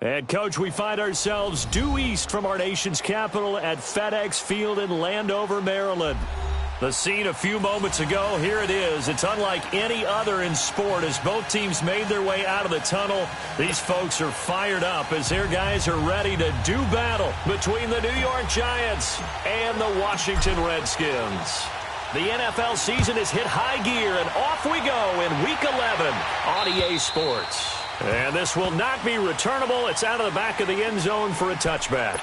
And, Coach, we find ourselves due east from our nation's capital at FedEx Field in Landover, Maryland. The scene a few moments ago, here it is. It's unlike any other in sport as both teams made their way out of the tunnel. These folks are fired up as their guys are ready to do battle between the New York Giants and the Washington Redskins. The NFL season has hit high gear, and off we go in Week 11 on EA Sports. And this will not be returnable. It's out of the back of the end zone for a touchback.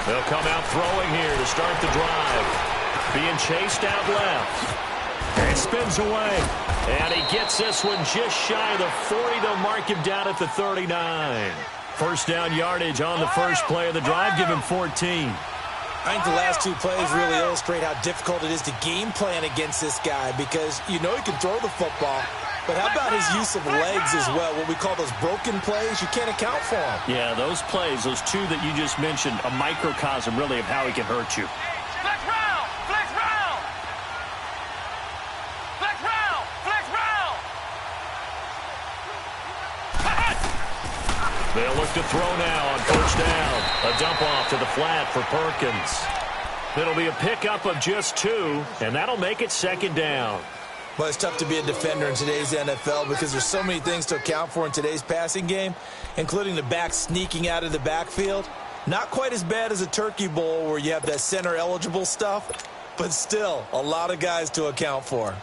They'll come out throwing here to start the drive. Being chased out left. And spins away. And he gets this one just shy of the 40. They'll mark him down at the 39. First down yardage on the first play of the drive. Give him 14. I think the last two plays really illustrate how difficult it is to game plan against this guy because you know he can throw the football. But how about his use of legs as well? What we call those broken plays, you can't account for them. Yeah, those plays, those two that you just mentioned, a microcosm really of how he can hurt you. Flex round! Flex round! Flex round! Flex round! They'll look to throw now on first down. A dump off to the flat for Perkins. It'll be a pickup of just 2, and that'll make it second down. Well, it's tough to be a defender in today's NFL because there's so many things to account for in today's passing game, including the back sneaking out of the backfield. Not quite as bad as a turkey bowl where you have that center-eligible stuff, but still a lot of guys to account for.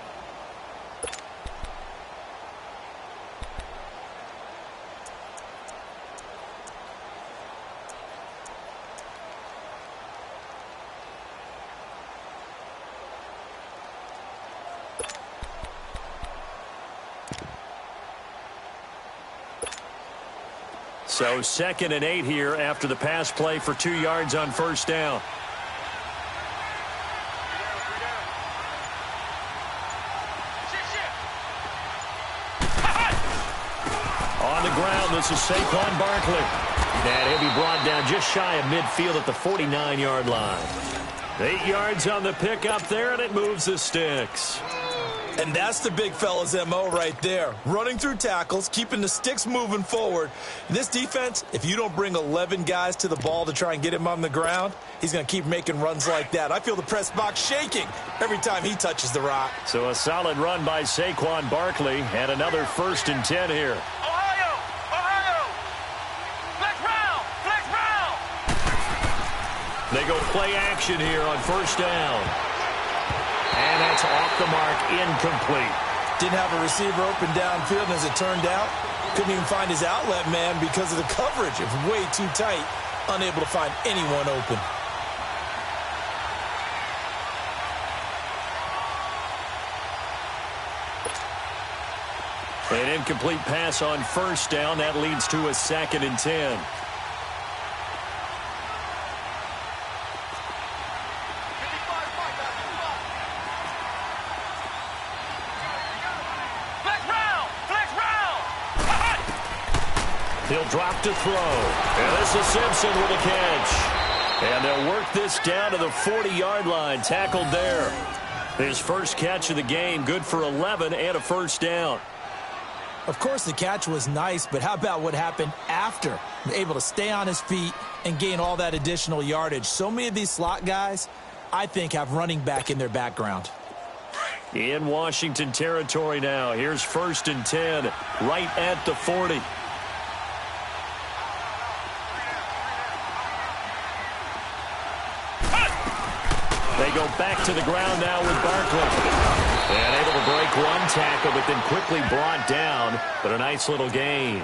So 2nd and 8 here after the pass play for 2 yards on first down. On the ground, this is Saquon Barkley. And he'll be brought down just shy of midfield at the 49-yard line. 8 yards on the pickup there, and it moves the sticks. And that's the big fella's MO right there. Running through tackles, keeping the sticks moving forward. This defense, if you don't bring 11 guys to the ball to try and get him on the ground, he's going to keep making runs like that. I feel the press box shaking every time he touches the rock. So a solid run by Saquon Barkley and another 1st and 10 here. Ohio! Ohio! Flex round! Flex round! They go play action here on first down. And that's off the mark, incomplete. Didn't have a receiver open downfield, and as it turned out, couldn't even find his outlet man because of the coverage. It was way too tight, unable to find anyone open. An incomplete pass on first down. That leads to a 2nd and 10. He'll drop to throw. And this is Simpson with a catch. And they'll work this down to the 40-yard line. Tackled there. His first catch of the game, good for 11 and a first down. Of course, the catch was nice, but how about what happened after? Able to stay on his feet and gain all that additional yardage. So many of these slot guys, I think, have running back in their background. In Washington territory now. Here's 1st and 10, right at the 40. They go back to the ground now with Barkley. And able to break one tackle, but then quickly brought down. But a nice little gain.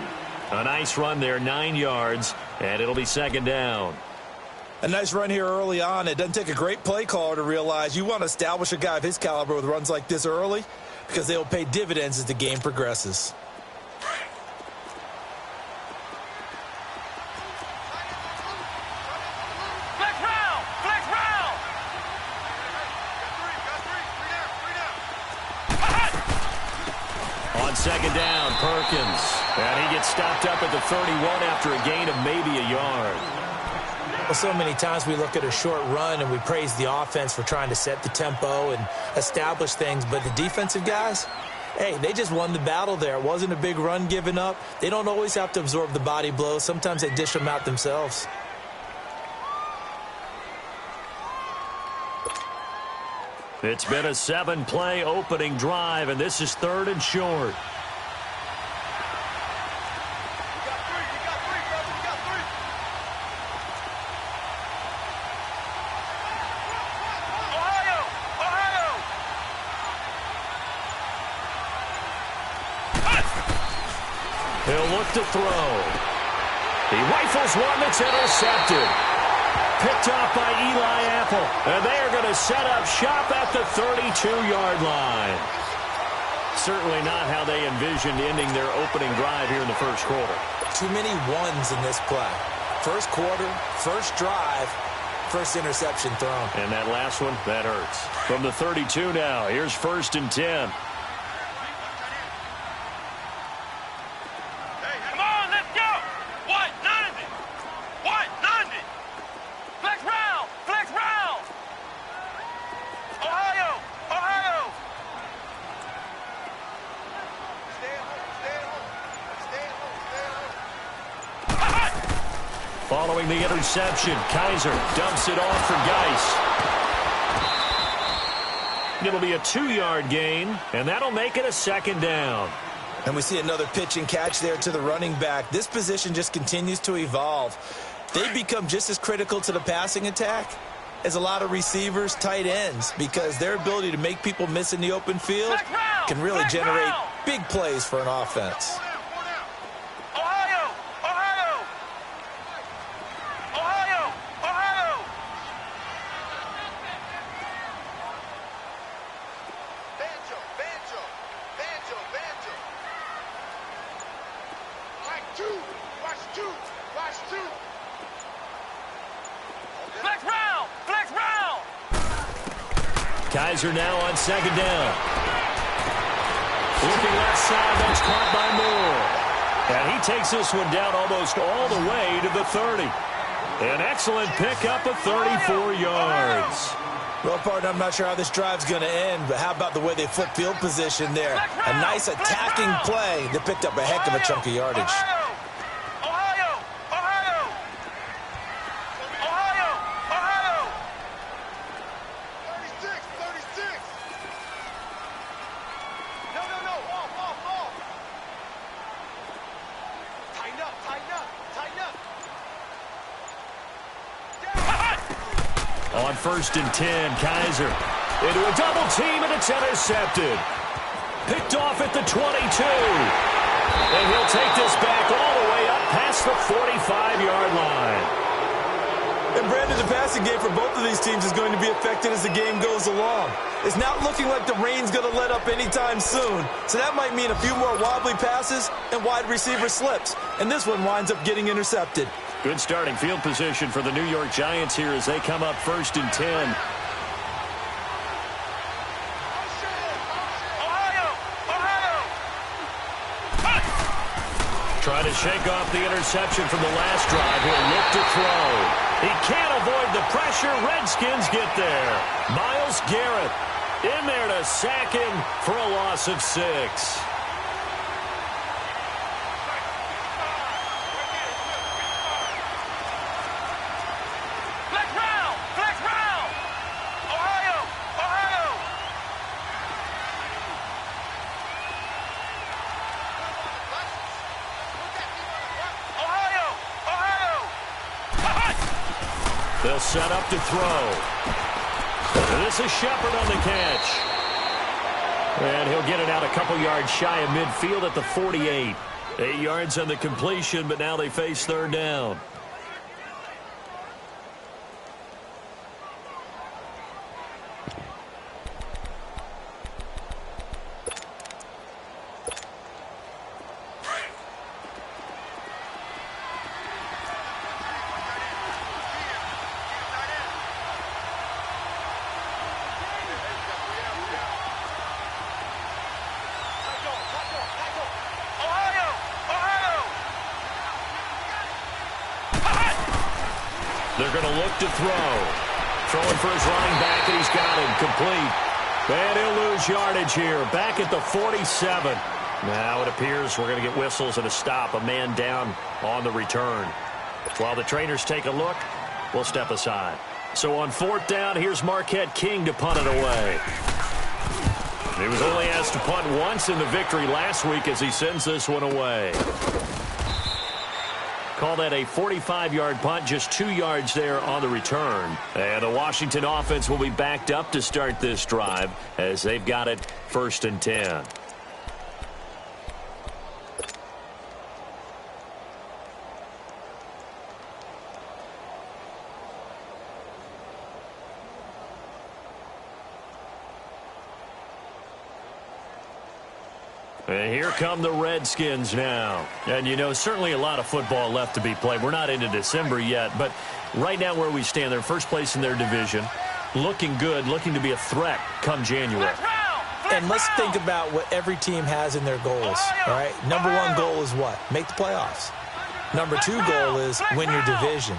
A nice run there, 9 yards, and it'll be 2nd down. A nice run here early on. It doesn't take a great play caller to realize you want to establish a guy of his caliber with runs like this early because they will pay dividends as the game progresses. On 2nd down, Perkins. And he gets stopped up at the 31 after a gain of maybe a yard. Well, so many times we look at a short run and we praise the offense for trying to set the tempo and establish things. But the defensive guys, hey, they just won the battle there. It wasn't a big run given up. They don't always have to absorb the body blows. Sometimes they dish them out themselves. It's been a 7-play opening drive, and this is 3rd and short. He'll look to throw. He rifles one that's intercepted. Picked off by Eli Apple. And they are going to set up shop at the 32-yard line. Certainly not how they envisioned ending their opening drive here in the first quarter. Too many ones in this play. First quarter, first drive, first interception thrown. And that last one, that hurts. From the 32 now, here's 1st and 10. Following the interception, Kaiser dumps it off for Geis. It'll be a 2-yard gain, and that'll make it a 2nd down. And we see another pitch and catch there to the running back. This position just continues to evolve. They become just as critical to the passing attack as a lot of receivers, tight ends, because their ability to make people miss in the open field can really generate big plays for an offense. Kaiser now on 2nd down. Looking left side, that's caught by Moore. And he takes this one down almost all the way to the 30. An excellent pickup of 34 yards. Well, partner, I'm not sure how this drive's going to end, but how about the way they flip field position there? A nice attacking play that picked up a heck of a chunk of yardage. On 1st and 10, Kaiser into a double team, and it's intercepted. Picked off at the 22. And he'll take this back all the way up past the 45-yard line. And Brandon, the passing game for both of these teams is going to be affected as the game goes along. It's not looking like the rain's going to let up anytime soon. So that might mean a few more wobbly passes and wide receiver slips. And this one winds up getting intercepted. Good starting field position for the New York Giants here as they come up 1st and 10. Trying to shake off the interception from the last drive. He'll look to throw. He can't avoid the pressure. Redskins get there. Myles Garrett. In there to sack him for a loss of 6. They'll set up to throw. This is Shepard on the catch. And he'll get it out a couple yards shy of midfield at the 48. 8 yards on the completion, but now they face third down. They're going to look to throw. Throwing for his running back, and he's got him complete. And he'll lose yardage here. Back at the 47. Now it appears we're going to get whistles and a stop. A man down on the return. While the trainers take a look, we'll step aside. So on fourth down, here's Marquette King to punt it away. He was only asked to punt once in the victory last week as he sends this one away. Call that a 45-yard punt, just 2 yards there on the return. And the Washington offense will be backed up to start this drive as they've got it 1st and 10. And here come the Redskins now. And, you know, certainly a lot of football left to be played. We're not into December yet, but right now where we stand, they're first place in their division. Looking good, looking to be a threat come January. And let's think about what every team has in their goals, all right? Number one goal is what? Make the playoffs. Number 2 goal is win your division.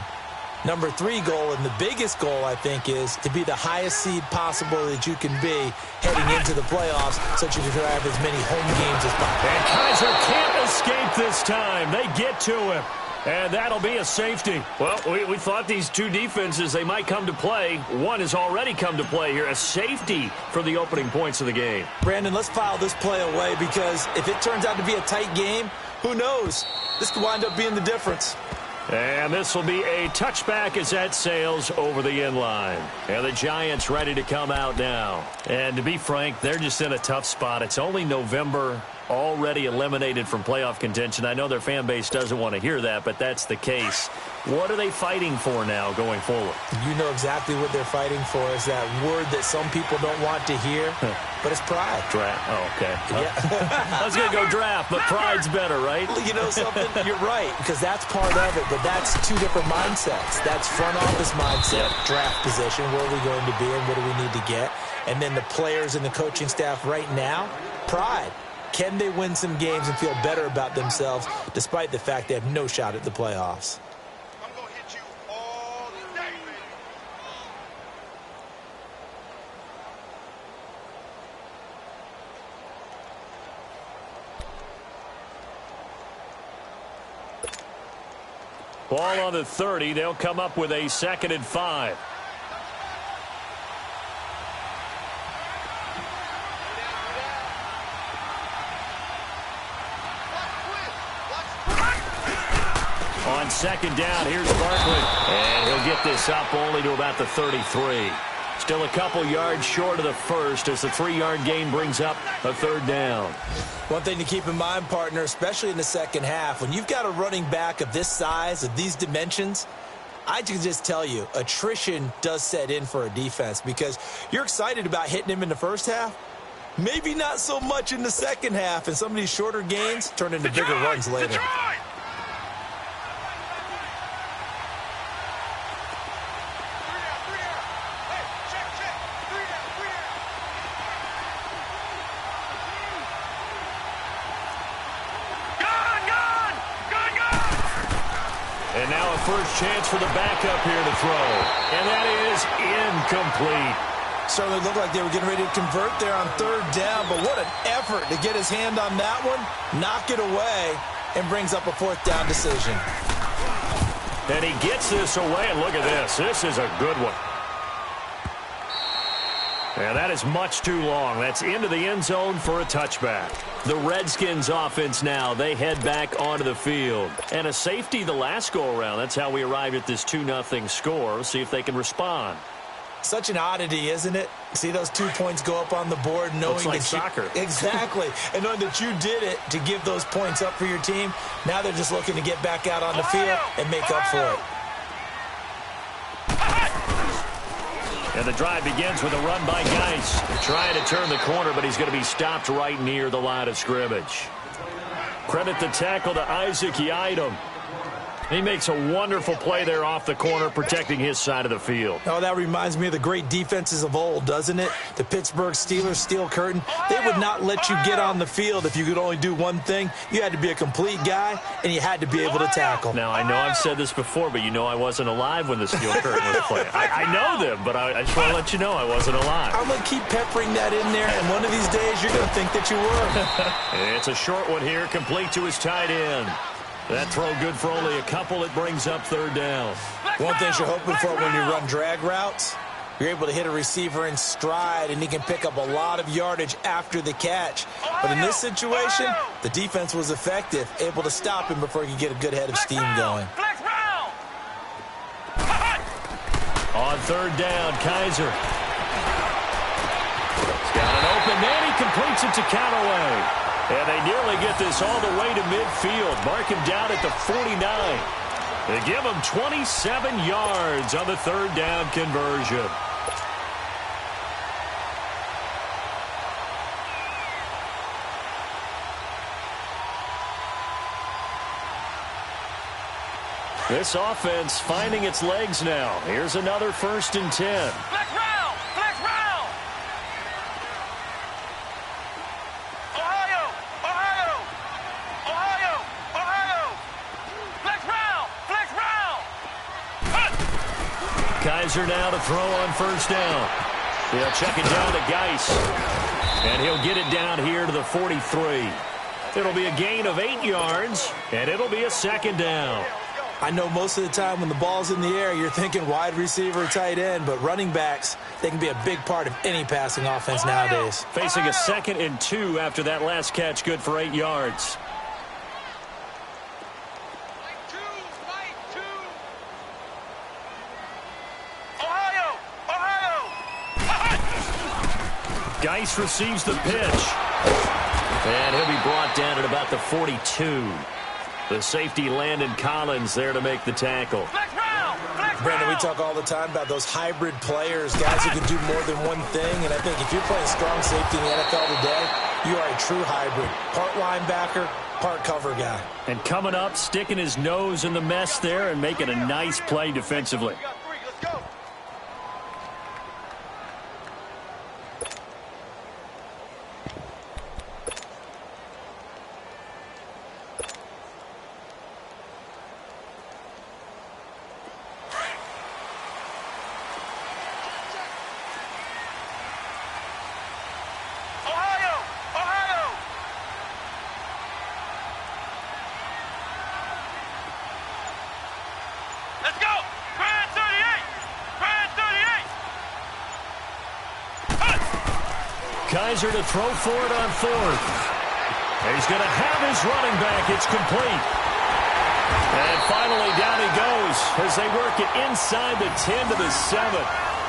Number 3 goal, and the biggest goal, I think, is to be the highest seed possible that you can be heading into the playoffs so that you can have as many home games as possible. And Kaiser can't escape this time. They get to him. And that'll be a safety. Well, we thought these two defenses, they might come to play. One has already come to play here. A safety for the opening points of the game. Brandon, let's file this play away because if it turns out to be a tight game, who knows? This could wind up being the difference. And this will be a touchback as that sails over the end line. And the Giants ready to come out now. And to be frank, they're just in a tough spot. It's only November, already eliminated from playoff contention. I know their fan base doesn't want to hear that, but that's the case. What are they fighting for now going forward? You know exactly what they're fighting for. Is that word that some people don't want to hear, but it's pride. Draft. Oh, okay. Yeah. I was going to go draft, but pride's better, right? You know something? You're right, because that's part of it, but that's two different mindsets. That's front office mindset, draft position, where are we going to be and what do we need to get? And then the players and the coaching staff right now, pride. Can they win some games and feel better about themselves despite the fact they have no shot at the playoffs? I'm going to hit you all day, baby. Ball on the 30. They'll come up with a 2nd and 5. On 2nd down, here's Barkley. And he'll get this up only to about the 33. Still a couple yards short of the first as the 3-yard gain brings up a 3rd down. One thing to keep in mind, partner, especially in the second half, when you've got a running back of this size, of these dimensions, I can just tell you, attrition does set in for a defense because you're excited about hitting him in the first half. Maybe not so much in the second half, and some of these shorter gains turn into bigger runs later. And now a first chance for the backup here to throw. And that is incomplete. Certainly looked like they were getting ready to convert there on third down, but what an effort to get his hand on that one, knock it away, and brings up a fourth down decision. And he gets this away, and look at this. This is a good one. And that is much too long. That's into the end zone for a touchback. The Redskins offense now, they head back onto the field. And a safety the last go-around. That's how we arrived at this 2-0 score. See if they can respond. Such an oddity, isn't it? See those 2 points go up on the board knowing looks like that soccer. Exactly. And knowing that you did it to give those points up for your team. Now they're just looking to get back out on the field and make up for it. And the drive begins with a run by Geis. Trying to turn the corner, but he's going to be stopped right near the line of scrimmage. Credit the tackle to Isaac Yiadom. He makes a wonderful play there off the corner, protecting his side of the field. Oh, that reminds me of the great defenses of old, doesn't it? The Pittsburgh Steelers steel curtain. They would not let you get on the field if you could only do one thing. You had to be a complete guy, and you had to be able to tackle. Now, I know I've said this before, but you know I wasn't alive when the steel curtain was playing. I know them, but I just want to let you know I wasn't alive. I'm going to keep peppering that in there, and one of these days you're going to think that you were. It's a short one here, complete to his tight end. That throw good for only a couple. It brings up third down. One thing you're hoping for when you run drag routes, you're able to hit a receiver in stride, and he can pick up a lot of yardage after the catch. But in this situation, the defense was effective, able to stop him before he could get a good head of steam going. On third down, Kaiser. He's got an open man. He completes it to Callaway. And they nearly get this all the way to midfield. Mark him down at the 49. They give him 27 yards on the third down conversion. This offense finding its legs now. Here's another 1st and 10. Kaiser now to throw on first down. They'll check it down to Geis. And he'll get it down here to the 43. It'll be a gain of 8 yards, and it'll be a second down. I know most of the time when the ball's in the air, you're thinking wide receiver, tight end, but running backs, they can be a big part of any passing offense nowadays. Facing a 2nd and 2 after that last catch, good for 8 yards. Geis receives the pitch. And he'll be brought down at about the 42. The safety, Landon Collins, there to make the tackle. Brandon, we talk all the time about those hybrid players, guys who can do more than one thing. And I think if you're playing strong safety in the NFL today, you are a true hybrid. Part linebacker, part cover guy. And coming up, sticking his nose in the mess there and making a nice play defensively. Kaiser to throw for it on 4th. He's going to have his running back. It's complete. And finally down he goes as they work it inside the 10 to the 7.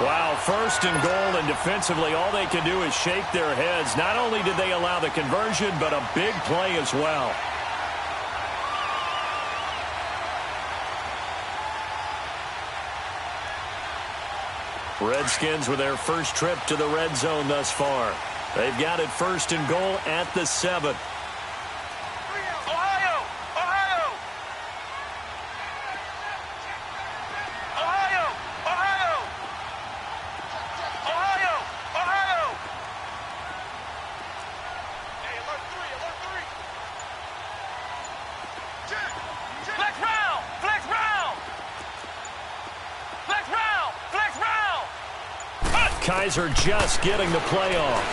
Wow, 1st and goal, and defensively all they can do is shake their heads. Not only did they allow the conversion, but a big play as well. Redskins with their first trip to the red zone thus far. They've got it 1st and goal at the 7. Kaiser just getting the play off.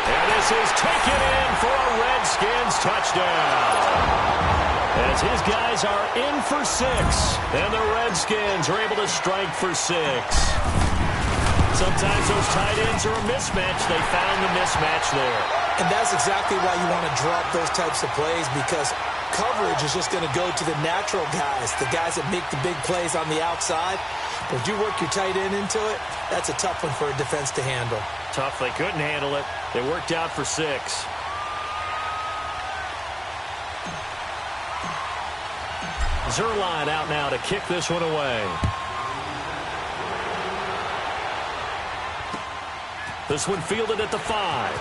And this is taken in for a Redskins touchdown. As his guys are in for 6, and the Redskins are able to strike for 6. Sometimes those tight ends are a mismatch. They found the mismatch there. And that's exactly why you want to drop those types of plays, because coverage is just going to go to the natural guys, the guys that make the big plays on the outside. But if you work your tight end into it, that's a tough one for a defense to handle. Tough. They couldn't handle it. They worked out for 6. Zerline out now to kick this one away. This one fielded at the 5.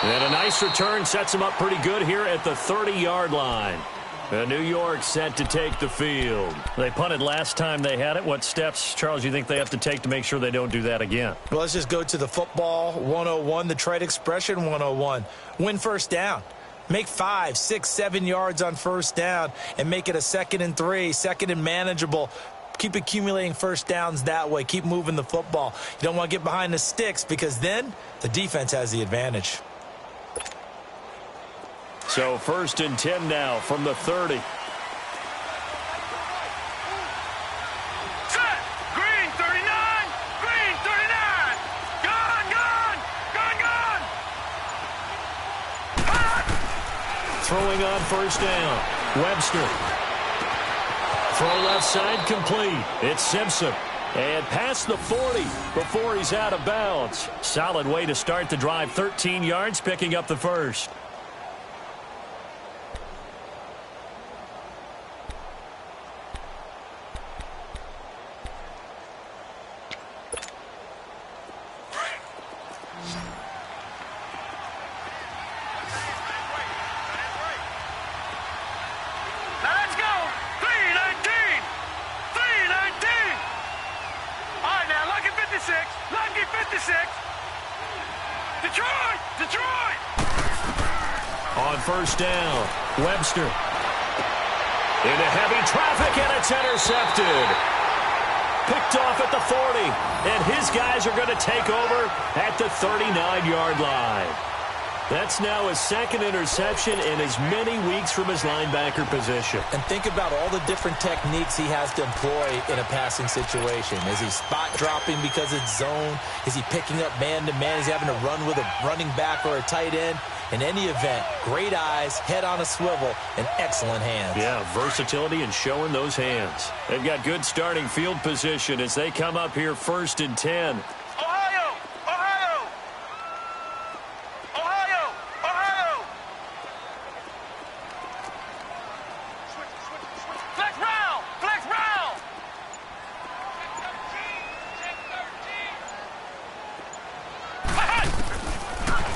And a nice return sets him up pretty good here at the 30-yard line. New York set to take the field. They punted last time they had it. What steps, Charles, do you think they have to take to make sure they don't do that again? Well, let's just go to the football 101, the trade expression 101. Win first down. Make 5, 6, 7 yards on first down and make it a 2nd and 3, 2nd and manageable. Keep accumulating first downs that way. Keep moving the football. You don't want to get behind the sticks because then the defense has the advantage. So 1st and 10 now from the 30. Set. Green 39. Green 39. Gone. Throwing on first down. Webster. Throw left side complete. It's Simpson. And past the 40 before he's out of bounds. Solid way to start the drive. 13 yards, picking up the first. On first down, Webster. Into heavy traffic, and it's intercepted. Picked off at the 40, and his guys are going to take over at the 39-yard line. That's now his 2nd interception in as many weeks from his linebacker position. And think about all the different techniques he has to employ in a passing situation. Is he spot dropping because it's zone? Is he picking up man-to-man? Is he having to run with a running back or a tight end? In any event, great eyes, head on a swivel, and excellent hands. Yeah, versatility and showing those hands. They've got good starting field position as they come up here 1st and 10.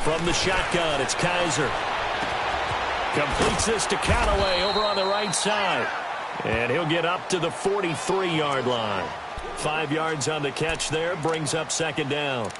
From the shotgun, it's Kaiser. Completes this to Callaway over on the right side. And he'll get up to the 43-yard line. 5 yards on the catch there, brings up 2nd down.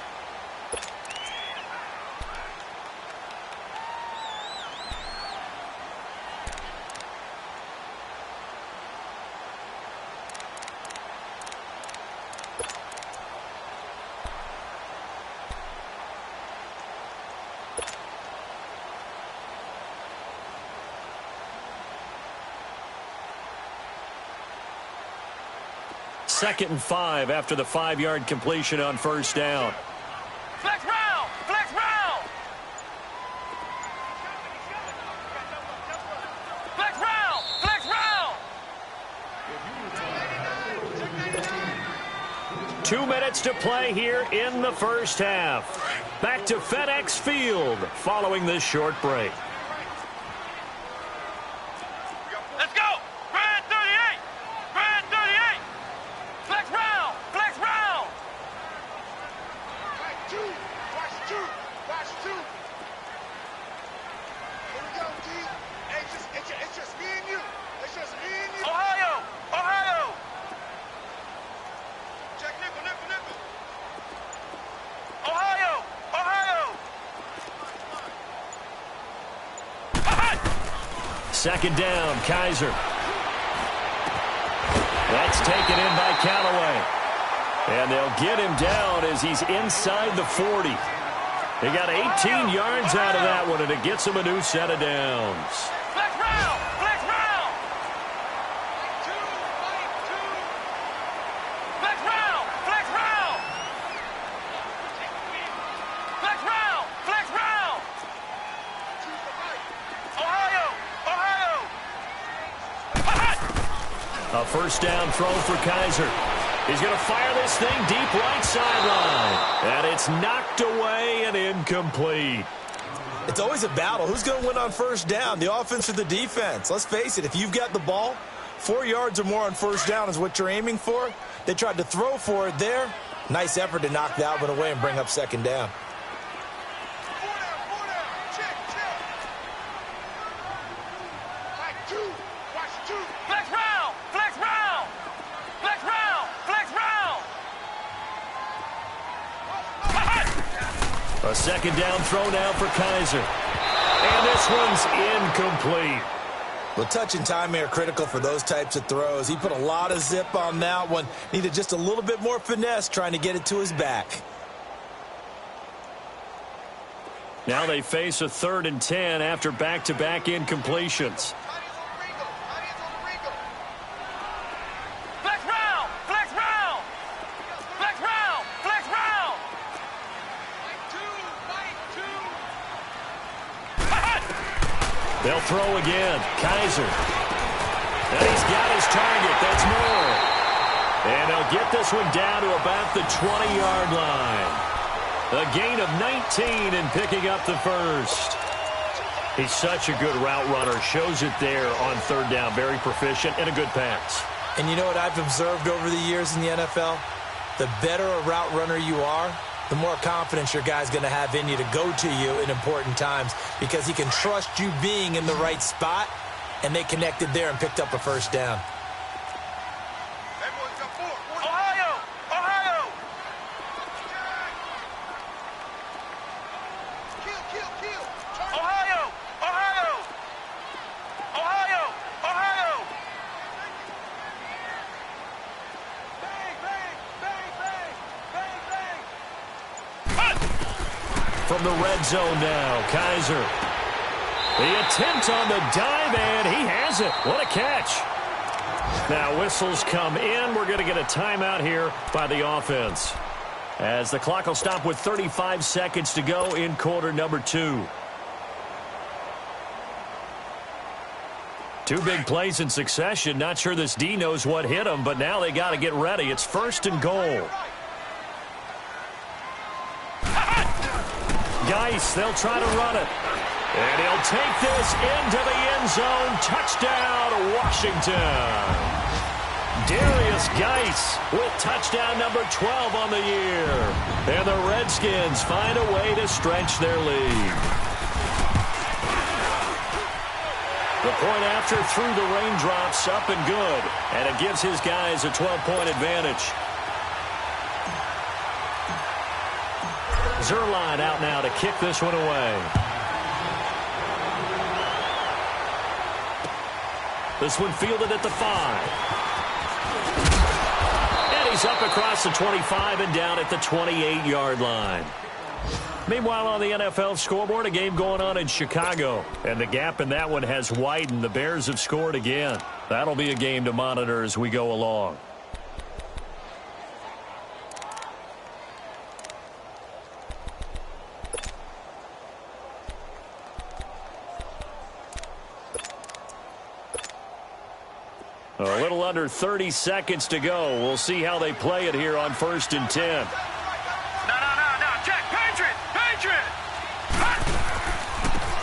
Second and 5 after the 5-yard completion on first down. Flex round! Flex round! Flex round! Flex round! 2 minutes to play here in the first half. Back to FedEx Field following this short break. Let's go! Brand 38! Brand 38! Flex round! Flex round! Watch two! Watch two! Watch two! Here we go, D. Hey, it's just me and you. It's just me and you. Ohio! Ohio! Check nickel, nickel, nickel. Ohio! Ohio! Second down, Kaiser. That's taken in by Callaway. And they'll get him down as he's inside the 40. He got 18 yards out of that one, and it gets him a new set of downs. Flex round! Flex round! Flex round! Flex round! Flex round! Flex round! Ohio! Ohio! A first down throw for Kaiser. He's going to fire this thing deep right sideline. And it's knocked away and incomplete. It's always a battle. Who's going to win on first down, the offense or the defense? Let's face it, if you've got the ball, 4 yards or more on first down is what you're aiming for. They tried to throw for it there. Nice effort to knock that one away and bring up second down. A second down throw now for Kaiser. And this one's incomplete. Well, touch and time are critical for those types of throws. He put a lot of zip on that one. Needed just a little bit more finesse trying to get it to his back. Now they face a 3rd and 10 after back-to-back incompletions. They'll throw again. Kaiser. And he's got his target. That's more. And he'll get this one down to about the 20-yard line. A gain of 19 and picking up the first. He's such a good route runner. Shows it there on 3rd down. Very proficient and a good pass. And you know what I've observed over the years in the NFL? The better a route runner you are, the more confidence your guy's going to have in you to go to you in important times because he can trust you being in the right spot, and they connected there and picked up a first down. Ohio! Ohio! Kill! Ohio! Ohio! Ohio! Ohio! Bang, bang, bang, bang, bang, bang! From the red zone now, Kaiser. The attempt on the dive, and he has it. What a catch. Now whistles come in. We're going to get a timeout here by the offense, as the clock will stop with 35 seconds to go in quarter number 2. 2 big plays in succession. Not sure this D knows what hit him, but now they got to get ready. It's 1st and goal. Geis, they'll try to run it. And he'll take this into the end zone. Touchdown, Washington. Darius Geis with touchdown number 12 on the year. And the Redskins find a way to stretch their lead. The point after through the raindrops, up and good. And it gives his guys a 12-point advantage. Zerline out now to kick this one away. This one fielded at the 5. And he's up across the 25 and down at the 28-yard line. Meanwhile, on the NFL scoreboard, a game going on in Chicago. And the gap in that one has widened. The Bears have scored again. That'll be a game to monitor as we go along. A little under 30 seconds to go. We'll see how they play it here on 1st and 10. No. Check. Patriot!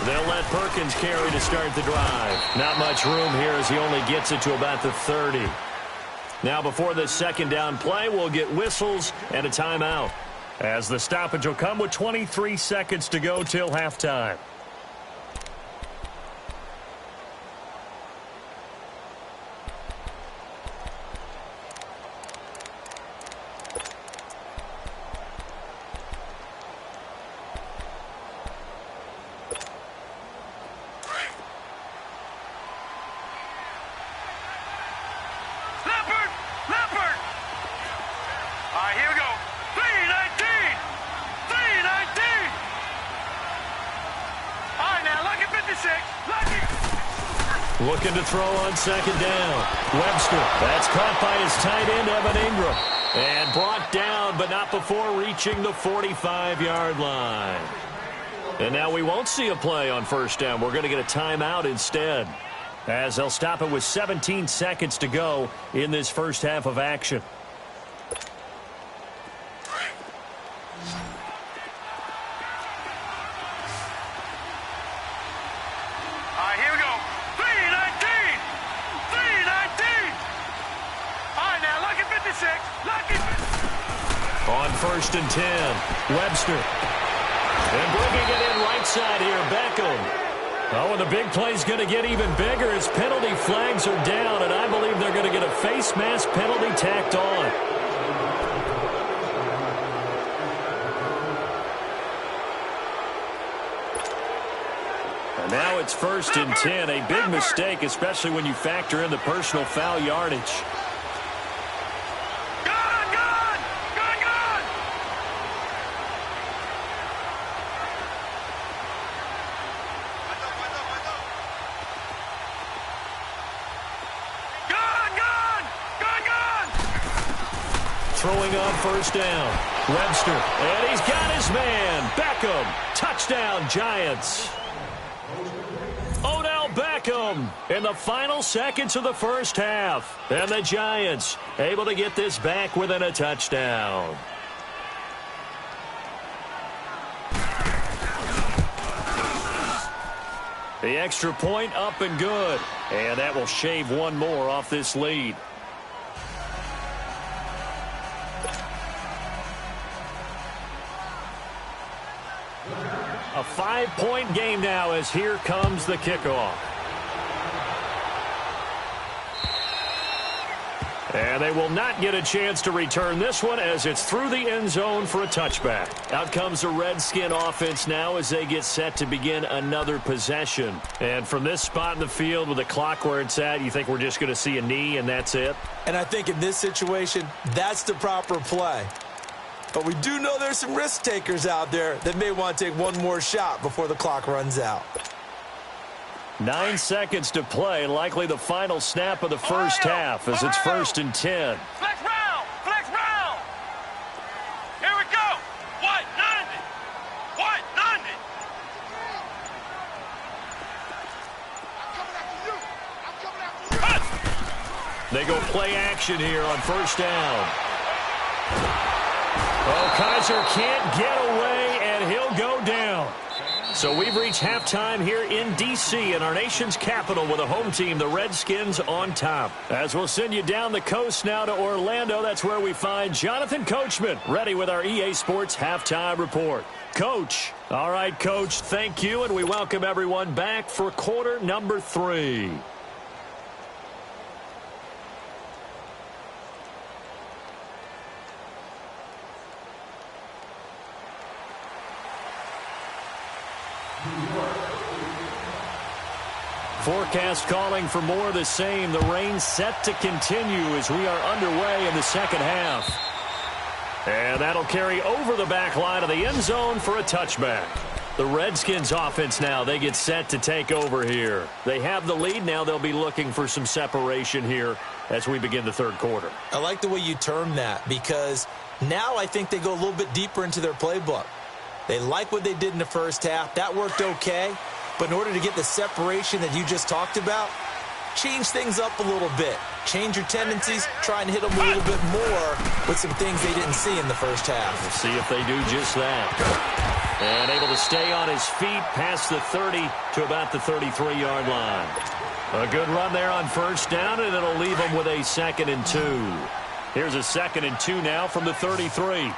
They'll let Perkins carry to start the drive. Not much room here as he only gets it to about the 30. Now before this second down play, we'll get whistles and a timeout, as the stoppage will come with 23 seconds to go till halftime. Looking to throw on second down. Webster. That's caught by his tight end, Evan Ingram. And brought down, but not before reaching the 45-yard line. And now we won't see a play on first down. We're going to get a timeout instead, as they'll stop it with 17 seconds to go in this first half of action. Here we go. 319. 319. All right, now, lucky 56. Lucky 56. On first and 10, Webster. And bringing it in right side here, Beckham. Oh, and the big play's going to get even bigger as penalty flags are down, and I believe they're going to get a face mask penalty tacked on. And now it's first and 10. A big mistake, especially when you factor in the personal foul yardage. Throwing on first down. Webster. And he's got his man. Beckham. Touchdown, Giants. Odell Beckham in the final seconds of the first half. And the Giants able to get this back within a touchdown. The extra point up and good. And that will shave one more off this lead. A 5-point game now as here comes the kickoff. And they will not get a chance to return this one as it's through the end zone for a touchback. Out comes the Redskin offense now as they get set to begin another possession. And from this spot in the field with the clock where it's at, you think we're just going to see a knee and that's it? And I think in this situation, that's the proper play. But we do know there's some risk takers out there that may want to take one more shot before the clock runs out. 9 seconds to play, likely the final snap of the first half as it's first and 10. Flex round. Flex round. Here we go. What? 90. What? 90. I'm coming after you. I'm coming after you. They go play action here on first down. Oh, Kaiser can't get away, and he'll go down. So we've reached halftime here in D.C. in our nation's capital with a home team, the Redskins, on top. As we'll send you down the coast now to Orlando, that's where we find Jonathan Coachman, ready with our EA Sports halftime report. Coach. All right, Coach, thank you, and we welcome everyone back for quarter number 3. Forecast calling for more of the same. The rain set to continue as we are underway in the second half. And that'll carry over the back line of the end zone for a touchback. The Redskins offense now, they get set to take over here. They have the lead. Now they'll be looking for some separation here as we begin the third quarter. I like the way you term that because now I think they go a little bit deeper into their playbook. They like what they did in the first half. That worked okay. But in order to get the separation that you just talked about, change things up a little bit. Change your tendencies, try and hit them a little bit more with some things they didn't see in the first half. We'll see if they do just that. And able to stay on his feet past the 30 to about the 33-yard line. A good run there on first down, and it'll leave them with a 2nd and 2. Here's a 2nd and 2 now from the 33.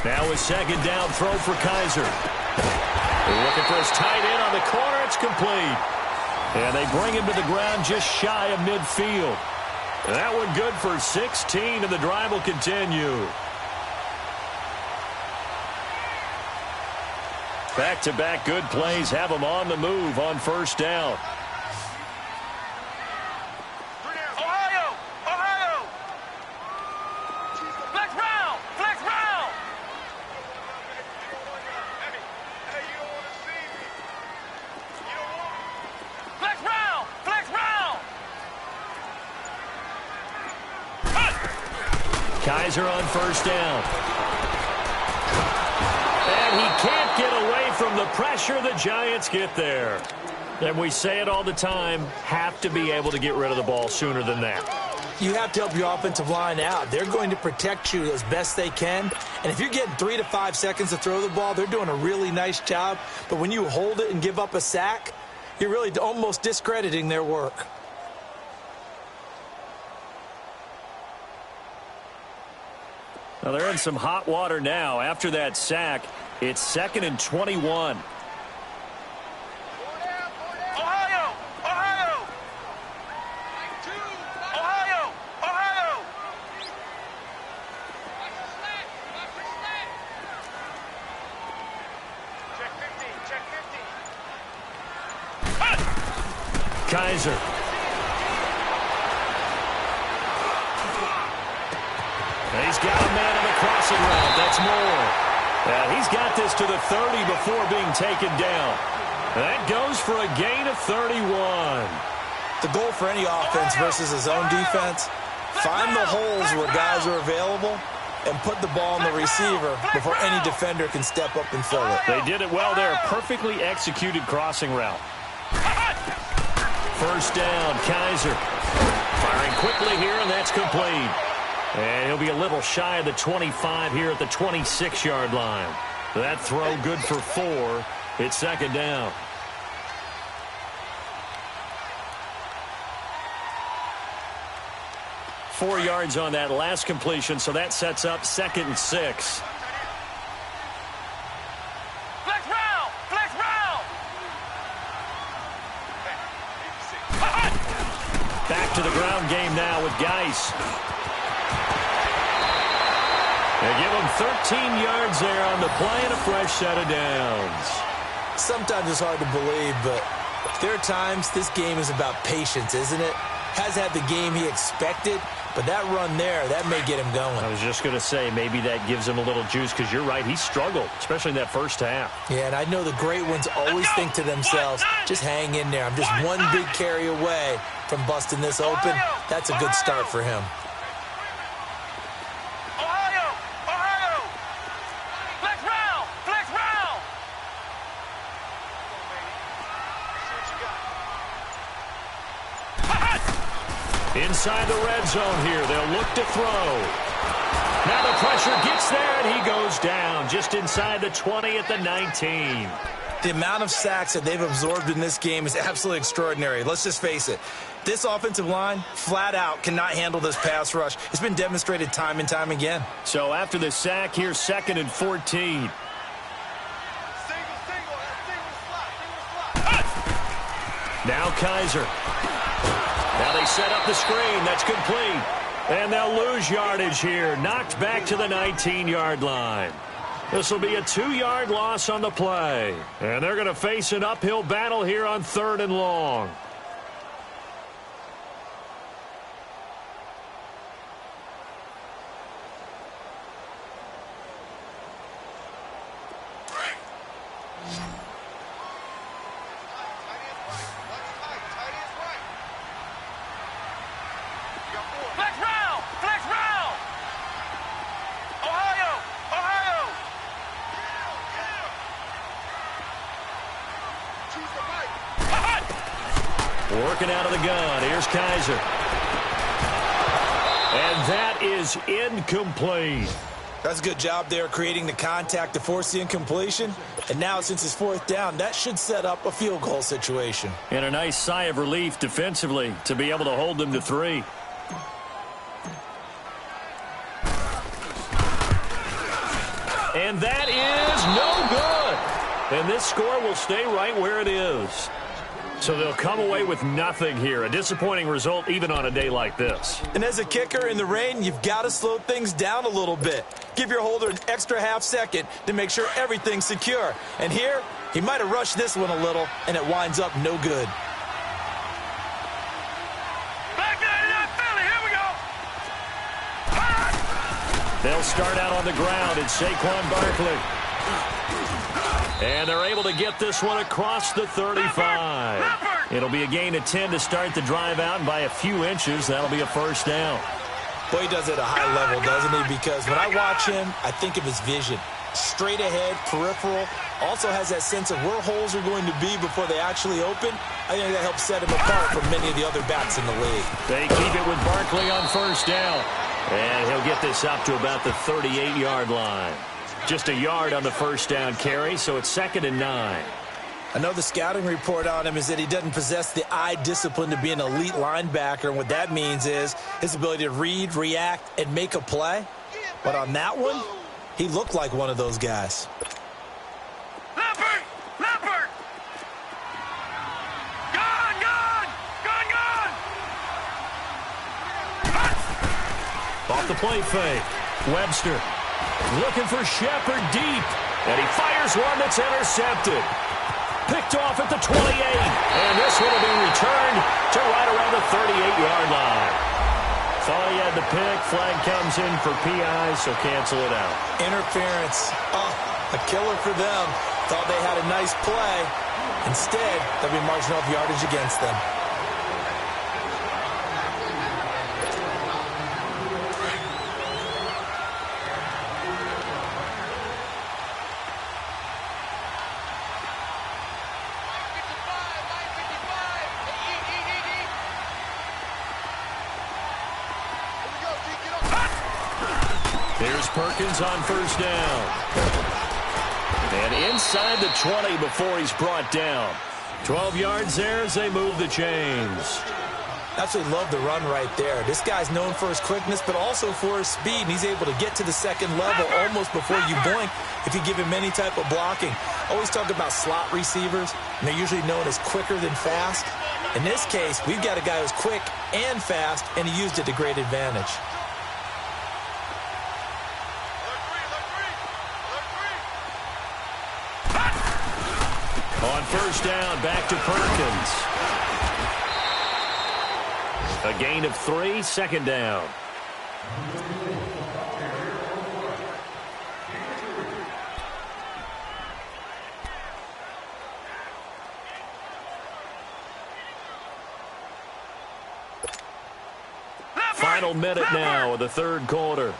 Now a 2nd down throw for Kaiser. They're looking for his tight end on the corner. It's complete. And they bring him to the ground just shy of midfield. That one good for 16, and the drive will continue. Back-to-back good plays have them on the move on first down. Ohio! Ohio! Flex round! Flex round! Hey, you don't want to see me. You don't want... Flex round! Flex round! Kaiser on first down. And he can't get away from the pressure. The Giants get there. And we say it all the time, have to be able to get rid of the ball sooner than that. You have to help your offensive line out. They're going to protect you as best they can. And if you're getting 3 to 5 seconds to throw the ball, they're doing a really nice job. But when you hold it and give up a sack, you're really almost discrediting their work. Now they're in some hot water now. After that sack, it's 2nd and 21. Ohio! Ohio! Ohio! Ohio! Check 15. Check 15. Kaiser. And he's got a man on the crossing route. That's more. And he's got this to the 30 before being taken down. That goes for a gain of 31. The goal for any offense versus his own defense, find the holes where guys are available and put the ball on the receiver before any defender can step up and fill it. They did it well there. Perfectly executed crossing route. First down, Kaiser. Firing quickly here, and that's complete. And he'll be a little shy of the 25 here at the 26-yard line. That throw good for 4. It's 2nd down. Four yards on that last completion, so that sets up 2nd and 6. Flex round! Flex round! Back to the ground game now with Geis. They give him 13 yards there on the play and a fresh set of downs. Sometimes it's hard to believe, but there are times this game is about patience, isn't it? Has had the game he expected, but that run there, that may get him going. I was just going to say, maybe that gives him a little juice, because you're right, he struggled, especially in that first half. Yeah, and I know the great ones always think to themselves, just hang in there. I'm just one big carry away from busting this open. That's a good start for him. Ohio! Ohio! Flex round! Flex round! Inside the red zone here, they'll look to throw. Now the pressure gets there, and he goes down just inside the 20 at the 19. The amount of sacks that they've absorbed in this game is absolutely extraordinary. Let's just face it. This offensive line, flat out, cannot handle this pass rush. It's been demonstrated time and time again. So after the sack, here's 2nd and 14. Now Kaiser. Now they set up the screen. That's complete. And they'll lose yardage here. Knocked back to the 19-yard line. This will be a 2-yard loss on the play. And they're going to face an uphill battle here on 3rd and long. Flex round! Flex round! Ohio! Ohio! Working out of the gun. Here's Kaiser. And that is incomplete. That's a good job there creating the contact to force the incompletion. And now since it's 4th down, that should set up a field goal situation. And a nice sigh of relief defensively to be able to hold them to 3. And that is no good. And this score will stay right where it is. So they'll come away with nothing here. A disappointing result even on a day like this. And as a kicker in the rain, you've got to slow things down a little bit. Give your holder an extra half second to make sure everything's secure. And here, he might have rushed this one a little, and it winds up no good. They'll start out on the ground. It's Saquon Barkley. And they're able to get this one across the 35. It'll be a gain of 10 to start the drive out, and by a few inches, that'll be a first down. Boy, he does it at a high level, doesn't he? Because when I watch him, I think of his vision. Straight ahead, peripheral. Also has that sense of where holes are going to be before they actually open. I think that helps set him apart from many of the other backs in the league. They keep it with Barkley on first down. And he'll get this up to about the 38-yard line. Just a yard on the first down carry, so it's 2nd and 9. I know the scouting report on him is that he doesn't possess the eye discipline to be an elite linebacker. And what that means is his ability to read, react, and make a play. But on that one, he looked like one of those guys. Leopard! Leopard! Gone! Gone! Gone! Gone! Off the play fake. Webster looking for Shepard deep. And he fires one that's intercepted. Picked off at the 28. And this one will be returned to right around the 38-yard line. Thought he had the pick. Flag comes in for PI, so cancel it out. Interference. Oh, a killer for them. Thought they had a nice play. Instead, they'll be marching off yardage against them. Here's Perkins on first down. And inside the 20 before he's brought down. 12 yards there as they move the chains. Absolutely love the run right there. This guy's known for his quickness, but also for his speed. And he's able to get to the second level almost before you blink if you give him any type of blocking. Always talk about slot receivers, and they're usually known as quicker than fast. In this case, we've got a guy who's quick and fast, and he used it to great advantage. On first down, back to Perkins. A gain of 3, 2nd down. Final minute now of the third quarter.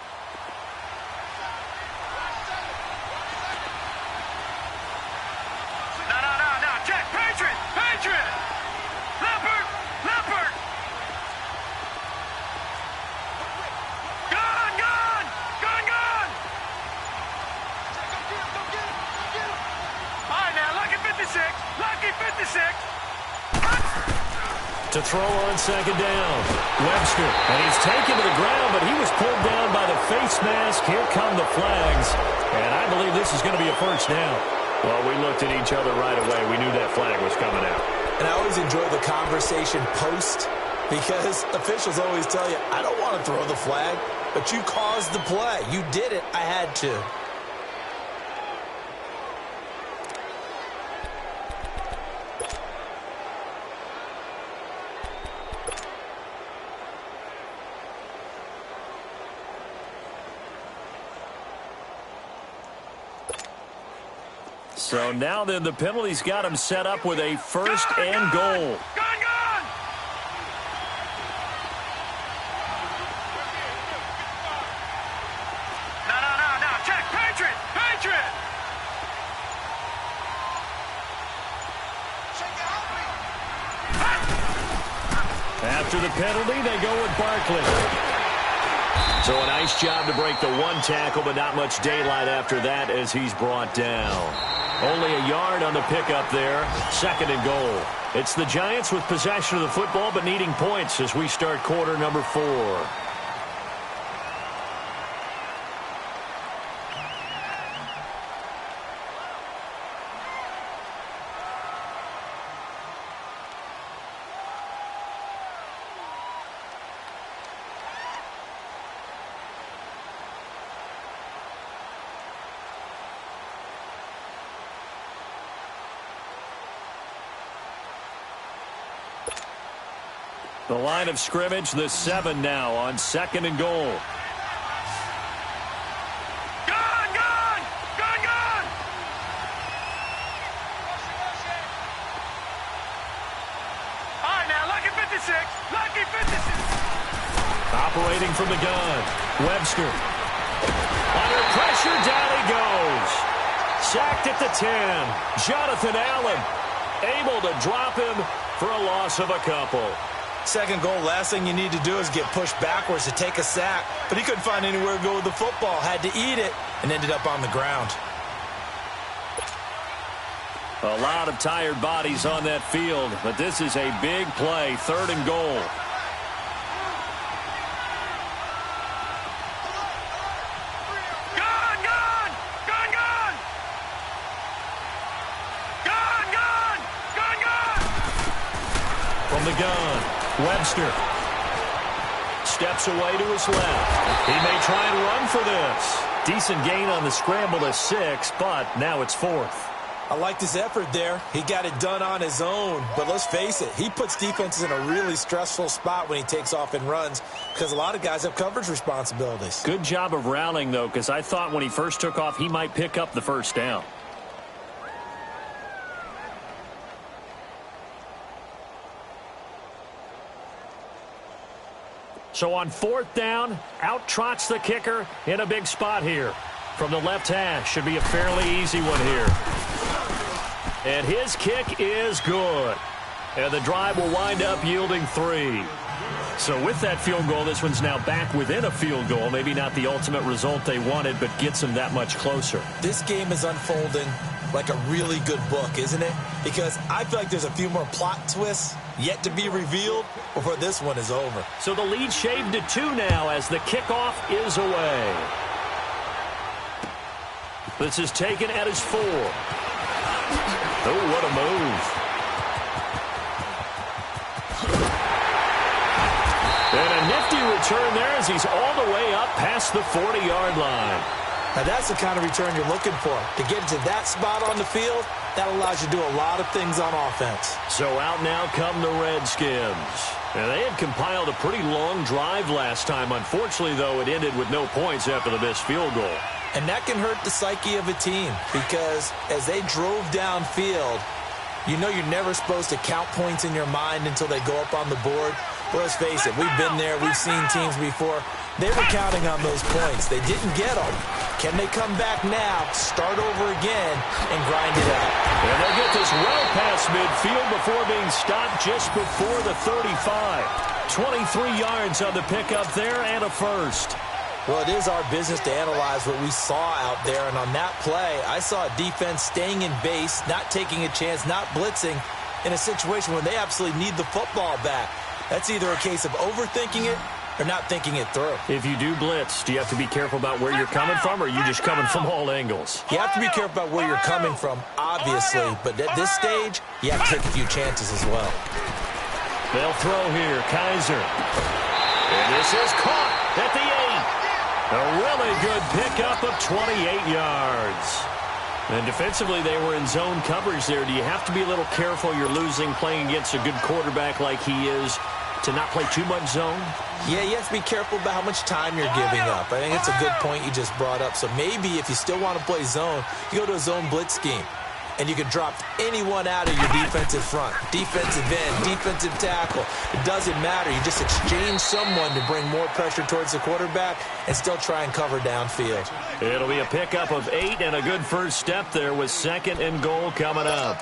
To throw on second down. Webster. And he's taken to the ground, but he was pulled down by the face mask. Here come the flags. And I believe this is going to be a first down. Well, we looked at each other right away. We knew that flag was coming out. And I always enjoy the conversation post because officials always tell you, I don't want to throw the flag, but you caused the play. You did it. I had to. So now then the penalty's got him set up with a first and goal. After the penalty, they go with Barkley. So a nice job to break the one tackle, but not much daylight after that as he's brought down. Only a yard on the pickup there. 2nd and goal. It's the Giants with possession of the football, but needing points as we start quarter number 4. The line of scrimmage, the 7 now on 2nd and goal. Gone, gone! Gone, gone! All right, now, lucky 56. Lucky 56. Operating from the gun. Webster. Under pressure, down he goes. Sacked at the 10. Jonathan Allen able to drop him for a loss of a couple. 2nd goal, last thing you need to do is get pushed backwards to take a sack. But he couldn't find anywhere to go with the football. Had to eat it and ended up on the ground. A lot of tired bodies on that field, but this is a big play. 3rd and goal. Gone, gone! Gone, gone! Gone, gone! Gone, gone! From the gun, Webster. Steps away to his left. He may try and run for this. Decent gain on the scramble to 6, but now it's 4th. I liked his effort there. He got it done on his own. But let's face it, he puts defenses in a really stressful spot when he takes off and runs because a lot of guys have coverage responsibilities. Good job of rallying, though, because I thought when he first took off, he might pick up the 1st down. So on 4th down, out trots the kicker in a big spot here. From the left hash, should be a fairly easy one here. And his kick is good. And the drive will wind up yielding 3. So with that field goal, this one's now back within a field goal. Maybe not the ultimate result they wanted, but gets them that much closer. This game is unfolding like a really good book, isn't it? Because I feel like there's a few more plot twists yet to be revealed before this one is over. So the lead shaved to 2 now as the kickoff is away. This is taken at his 4. Oh, what a move. And a nifty return there as he's all the way up past the 40-yard line. Now, that's the kind of return you're looking for. To get to that spot on the field, that allows you to do a lot of things on offense. So out now come the Redskins. And they had compiled a pretty long drive last time. Unfortunately, though, it ended with no points after the missed field goal. And that can hurt the psyche of a team because as they drove downfield, you know you're never supposed to count points in your mind until they go up on the board. But let's face it, we've been there. We've seen teams before. They were counting on those points. They didn't get them. Can they come back now, start over again, and grind it out? And they'll get this well past midfield before being stopped just before the 35. 23 yards on the pickup there and a 1st. Well, it is our business to analyze what we saw out there, and on that play, I saw a defense staying in base, not taking a chance, not blitzing, in a situation where they absolutely need the football back. That's either a case of overthinking it or not thinking it through. If you do blitz, do you have to be careful about where you're coming from, or are you just coming from all angles? You have to be careful about where you're coming from, obviously, but at this stage, you have to take a few chances as well. They'll throw here, Kaiser. And this is caught at the 8. A really good pickup of 28 yards. And defensively, they were in zone coverage there. Do you have to be a little careful? You're losing playing against a good quarterback like he is to not play too much zone? Yeah, you have to be careful about how much time you're giving up. I think it's a good point you just brought up. So maybe if you still want to play zone, you go to a zone blitz scheme. And you can drop anyone out of your defensive front, defensive end, defensive tackle. It doesn't matter. You just exchange someone to bring more pressure towards the quarterback and still try and cover downfield. It'll be a pickup of 8 and a good first step there with 2nd and goal coming up.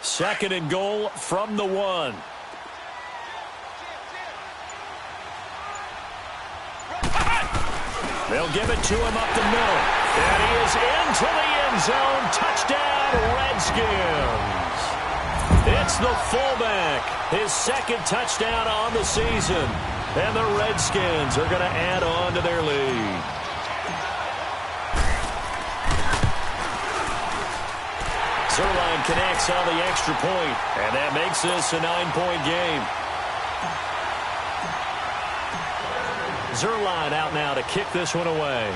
Second and goal from the 1. They'll give it to him up the middle. And he is into the end zone. Touchdown, Redskins. It's the fullback. His 2nd touchdown on the season. And the Redskins are going to add on to their lead. connects on the extra point, and that makes this a 9-point game. Zerline out now to kick this one away.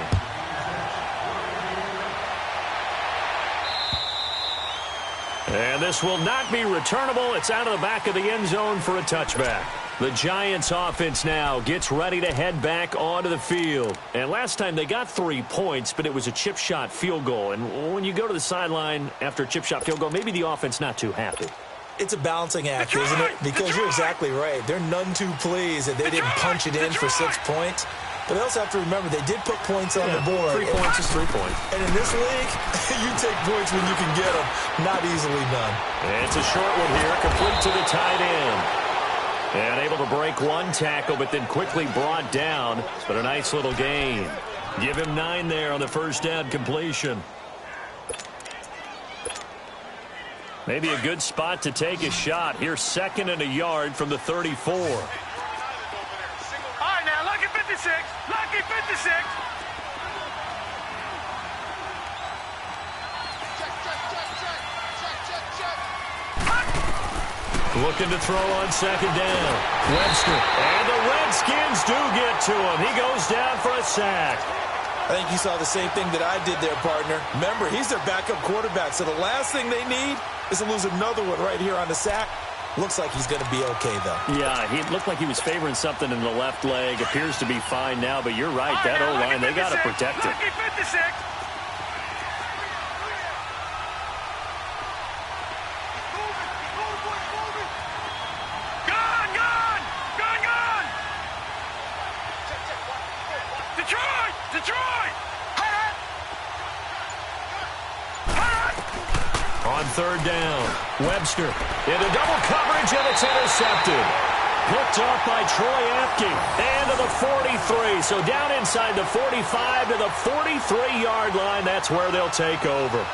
And this will not be returnable. It's out of the back of the end zone for a touchback. The Giants offense now gets ready to head back onto the field. And last time they got 3 points, but it was a chip shot field goal. And when you go to the sideline after a chip shot field goal, maybe the offense not too happy. It's a balancing act, isn't it? Because you're exactly right. They're none too pleased that they didn't punch it in for 6 points. But they also have to remember they did put points on the board. 3 points is 3 points. And in this league, you take points when you can get them. Not easily done. And it's a short one here, complete to the tight end. And able to break one tackle, but then quickly brought down. But a nice little gain. Give him 9 there on the first down completion. Maybe a good spot to take a shot. Here, 2nd and a yard from the 34. All right, now, lucky 56. Lucky 56. Looking to throw on 2nd down. Webster. And the Redskins do get to him. He goes down for a sack. I think you saw the same thing that I did there, partner. Remember, he's their backup quarterback, so the last thing they need is to lose another one right here on the sack. Looks like he's going to be okay, though. Yeah, he looked like he was favoring something in the left leg. Appears to be fine now, but you're right. That O-line, they got to protect it. Lucky 56. Detroit! On 3rd down, Webster into double coverage, and it's intercepted. Picked off by Troy Apke. And to the 43. So down inside the 45 to the 43-yard line. That's where they'll take over.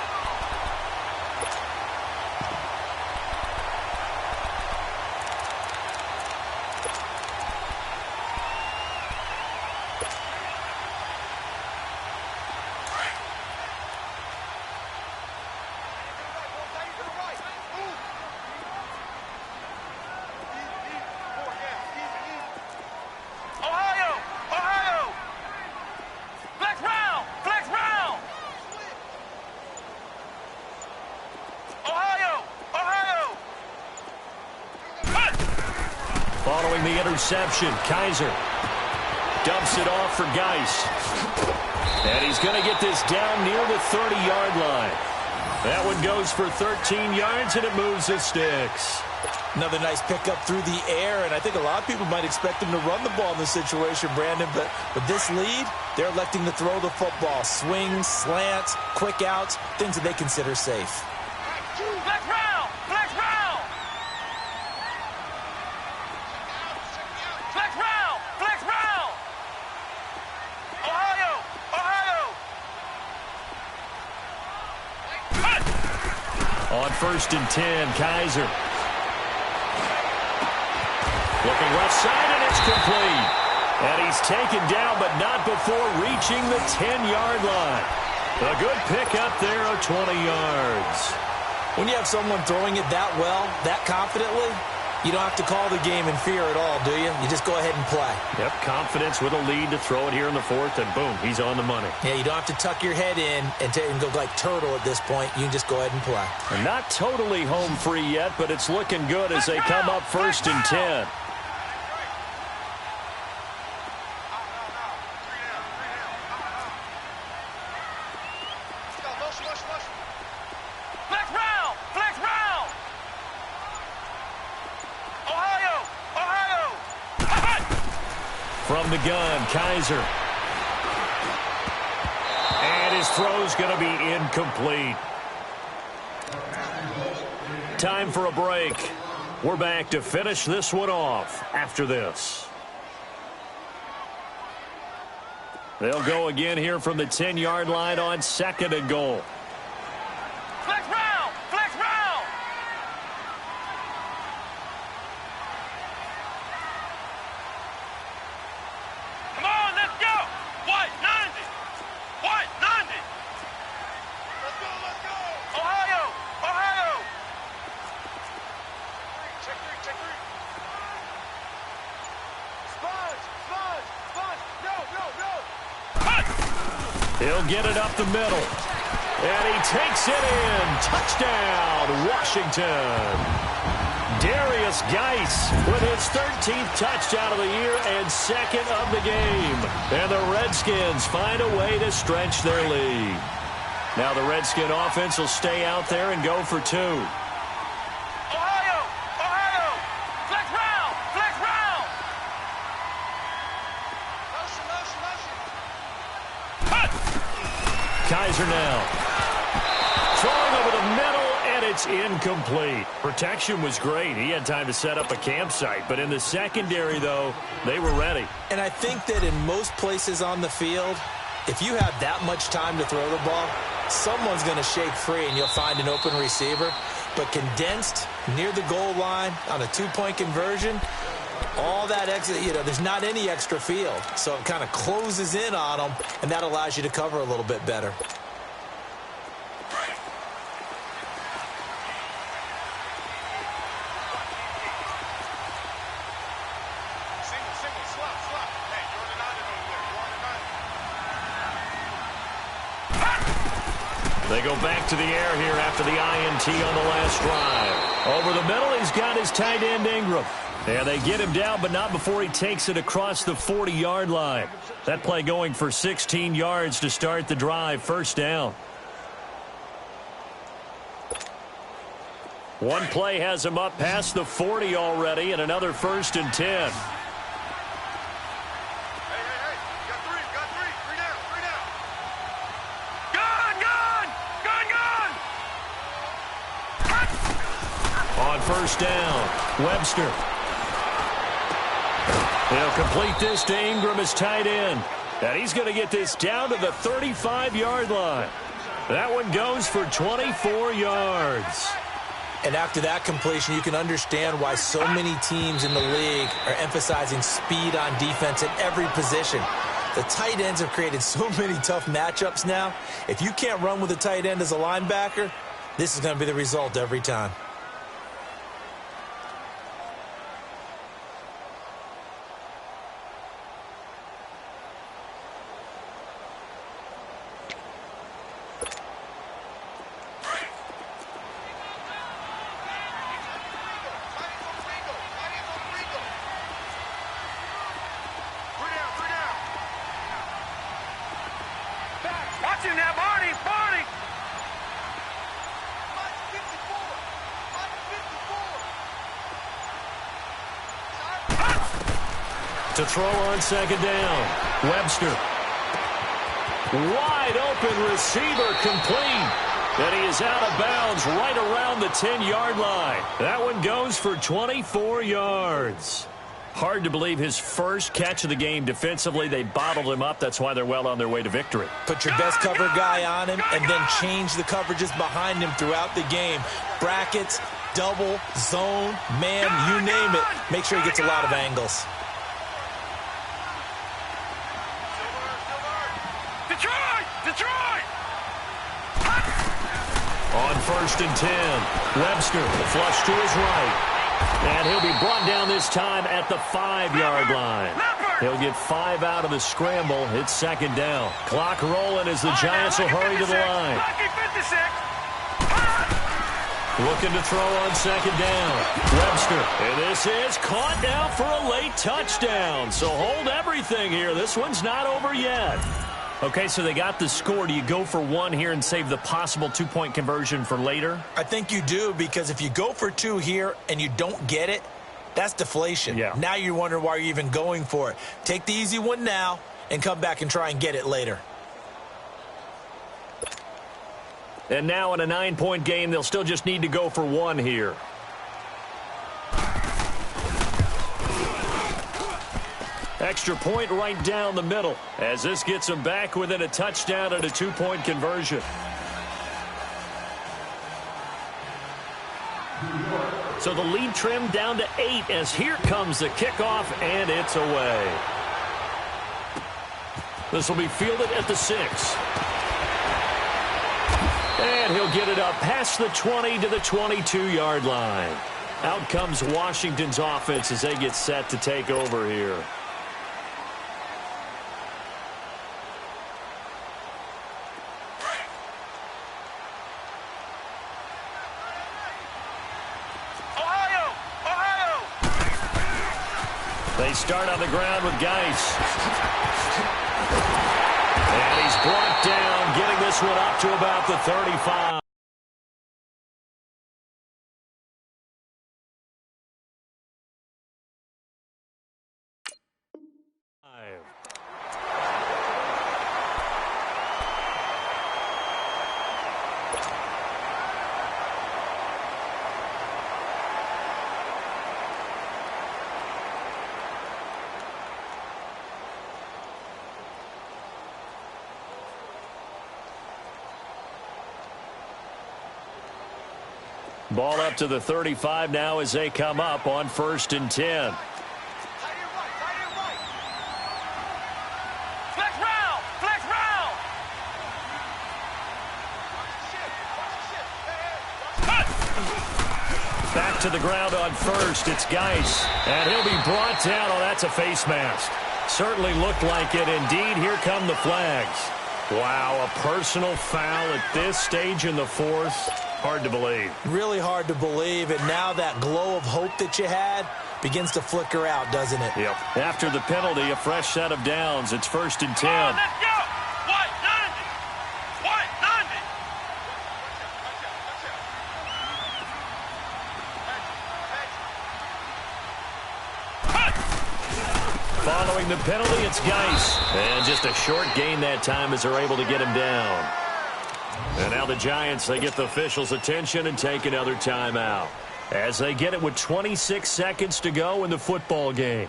Following the interception, Kaiser dumps it off for Geis. And he's going to get this down near the 30-yard line. That one goes for 13 yards, and it moves the sticks. Another nice pickup through the air, and I think a lot of people might expect him to run the ball in this situation, Brandon, but with this lead, they're electing to throw the football. Swings, slants, quick outs, things that they consider safe. Flex round! Flex round! Flex round! Flex round! Ohio! Ohio! On 1st and 10, Kaiser. Looking left side, and it's complete. And he's taken down, but not before reaching the 10-yard line. A good pickup there of 20 yards. When you have someone throwing it that well, that confidently, you don't have to call the game in fear at all, do you? You just go ahead and play. Yep, confidence with a lead to throw it here in the 4th, and boom, he's on the money. Yeah, you don't have to tuck your head in and go like turtle at this point. You can just go ahead and play. And not totally home free yet, but it's looking good as they come up 1st and 10. From the gun, Kaiser. And his throw's going to be incomplete. Time for a break. We're back to finish this one off after this. They'll go again here from the 10-yard line on 2nd and goal. Flex round! Flex round! Come on, let's go! White, 90! White, 90! Let's go, let's go! Ohio! Ohio! He'll get it up the middle. And he takes it in. Touchdown, Washington. Darius Geis with his 13th touchdown of the year and second of the game. And the Redskins find a way to stretch their lead. Now the Redskin offense will stay out there and go for two. Ohio! Ohio! Flex round! Flex round! Motion, motion, motion. Kaiser now. Throwing over the middle, and it's incomplete. Protection was great. He had time to set up a campsite. But in the secondary, though, they were ready. And I think that in most places on the field, if you have that much time to throw the ball, someone's going to shake free and you'll find an open receiver. But condensed near the goal line on a two-point conversion, all that extra, there's not any extra field. So it kind of closes in on them, and that allows you to cover a little bit better. They go back to the air here after the INT on the last drive. Over the middle, he's got his tight end Ingram. And they get him down, but not before he takes it across the 40-yard line. That play going for 16 yards to start the drive. First down. One play has him up past the 40 already, and another 1st and 10. First down, Webster. He'll complete this to Ingram as tight end. And he's going to get this down to the 35-yard line. That one goes for 24 yards. And after that completion, you can understand why so many teams in the league are emphasizing speed on defense at every position. The tight ends have created so many tough matchups now. If you can't run with a tight end as a linebacker, this is going to be the result every time. To throw on second down, Webster. Wide open receiver complete. And he is out of bounds right around the 10-yard line. That one goes for 24 yards. Hard to believe his first catch of the game defensively. They bottled him up. That's why they're well on their way to victory. Put your best cover guy on him and then change the coverages behind him throughout the game. Brackets, double, zone, man, you name it. Make sure he gets a lot of angles. Detroit! On 1st and 10, Webster flush to his right. And he'll be brought down this time at the 5-yard line. He'll get 5 out of the scramble. It's second down. Clock rolling as the Giants will hurry to the line. Looking to throw on second down. Webster. And this is caught now for a late touchdown. So hold everything here. This one's not over yet. Okay, so they got the score. Do you go for one here and save the possible two-point conversion for later? I think you do, because if you go for two here and you don't get it, that's deflation. Yeah. Now you wonder why you're even going for it. Take the easy one now and come back and try and get it later. And now in a 9-point game, they'll still just need to go for one here. Extra point right down the middle as this gets them back within a touchdown and a two-point conversion. So the lead trimmed down to 8 as here comes the kickoff, and it's away. This will be fielded at the 6. And he'll get it up past the 20 to the 22-yard line. Out comes Washington's offense as they get set to take over here. They start on the ground with Geis. And he's brought down, getting this one up to about the 35. Ball up to the 35 now as they come up on 1st and 10. Flex round! Flex round! Back to the ground on 1st. It's Geis. And he'll be brought down. Oh, that's a face mask. Certainly looked like it. Indeed, here come the flags. Wow, a personal foul at this stage in the 4th. Hard to believe. Really hard to believe, and now that glow of hope that you had begins to flicker out, doesn't it? Yep. After the penalty, a fresh set of downs. It's 1st and 10. Let's go! White 90! White 90! Following the penalty, it's Geis. And just a short gain that time as they're able to get him down. And now the Giants, they get the officials' attention and take another timeout as they get it with 26 seconds to go in the football game.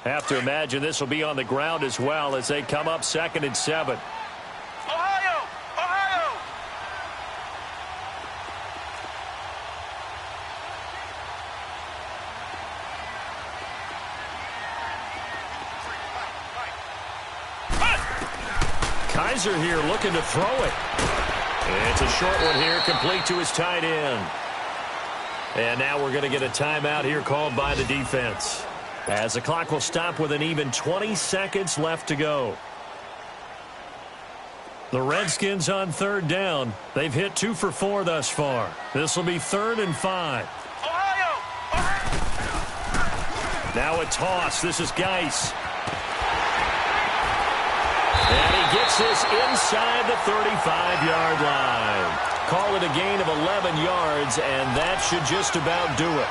Have to imagine this will be on the ground as well as they come up 2nd and 7. Ohio! Ohio! Kaiser here looking to throw it. It's a short one here, complete to his tight end. And now we're going to get a timeout here called by the defense, as the clock will stop with an even 20 seconds left to go. The Redskins on 3rd down. They've hit 2 for 4 thus far. This will be 3rd and 5. Ohio! Now a toss. This is Geis. And he gets this inside the 35-yard line. Call it a gain of 11 yards, and that should just about do it.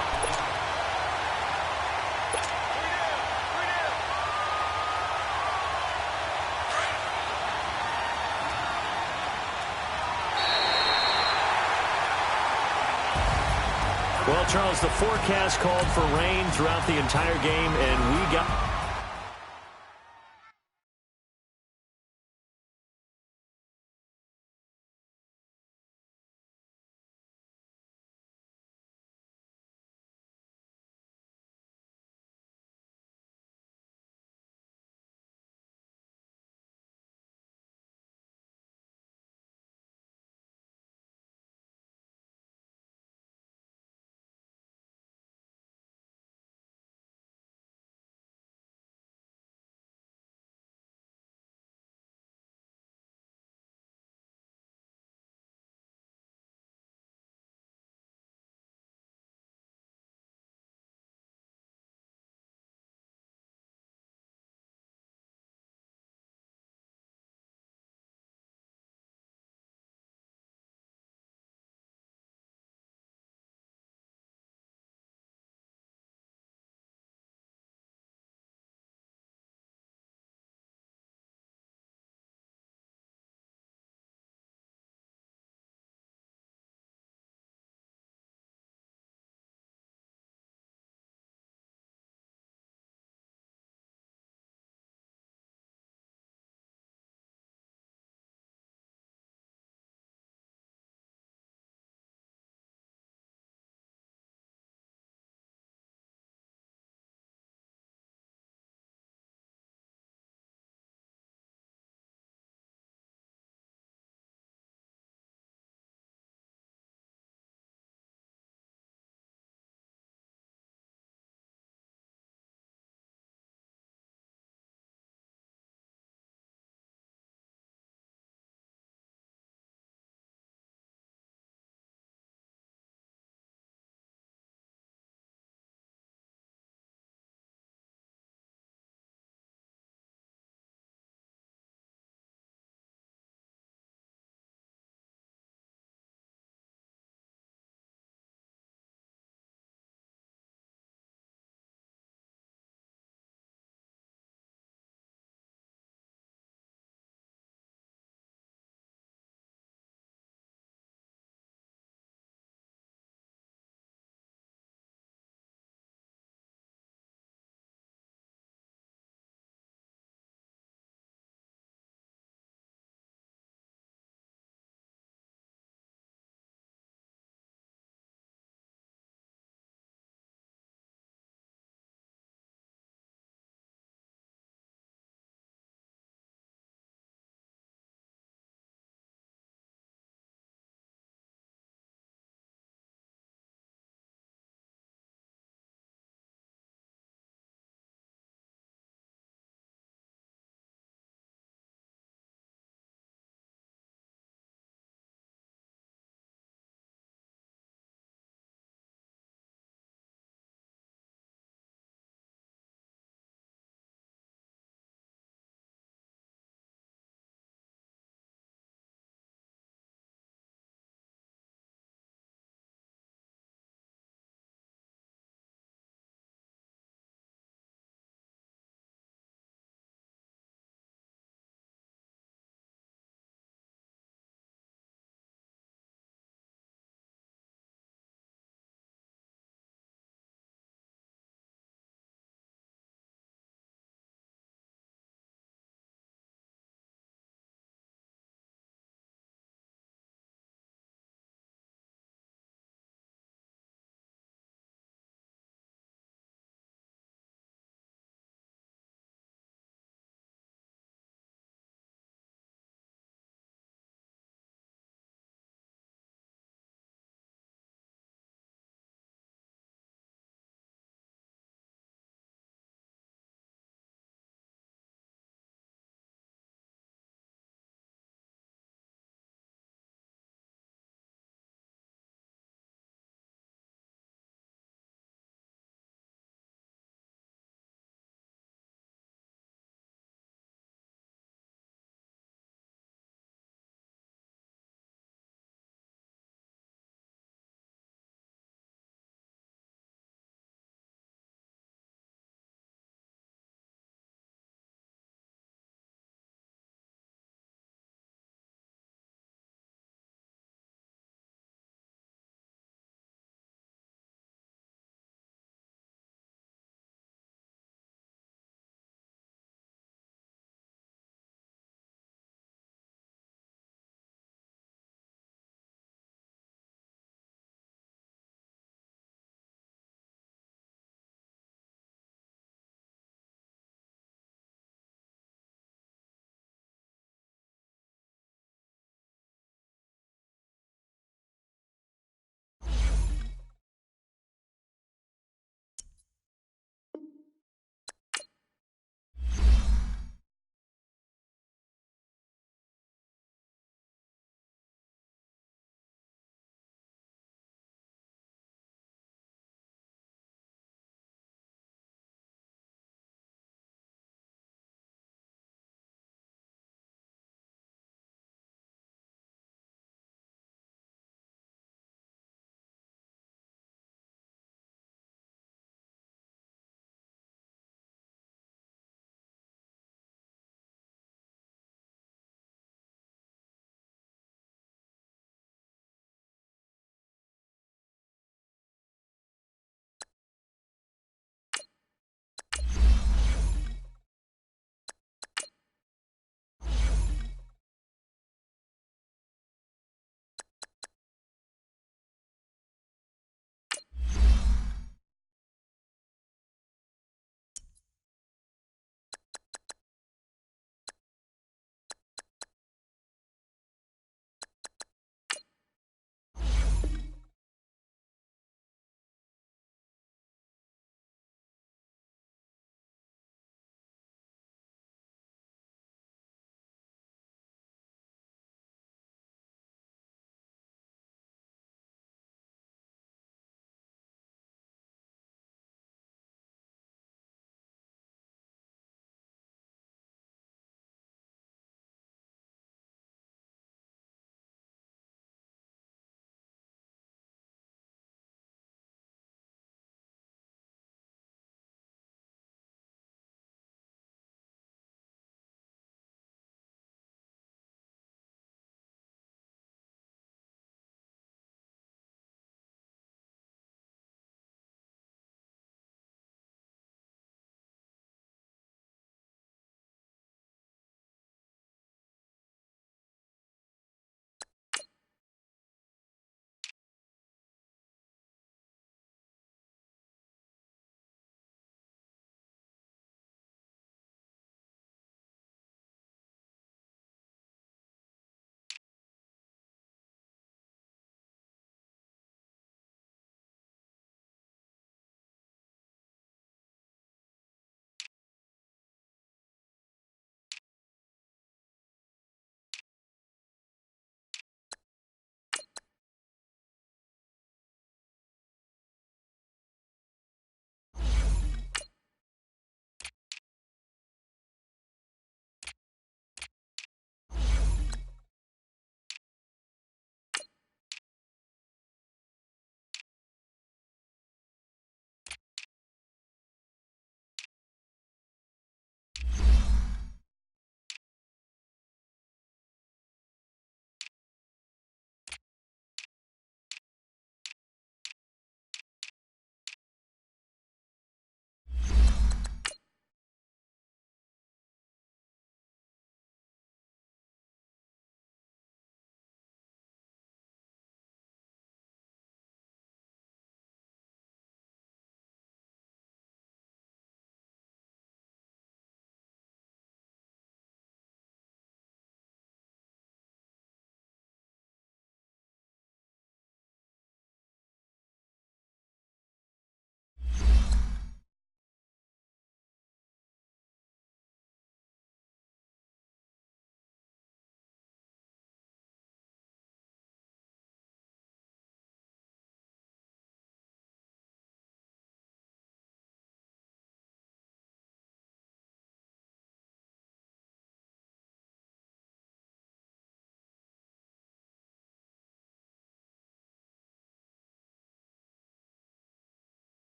Well, Charles, the forecast called for rain throughout the entire game, and we got...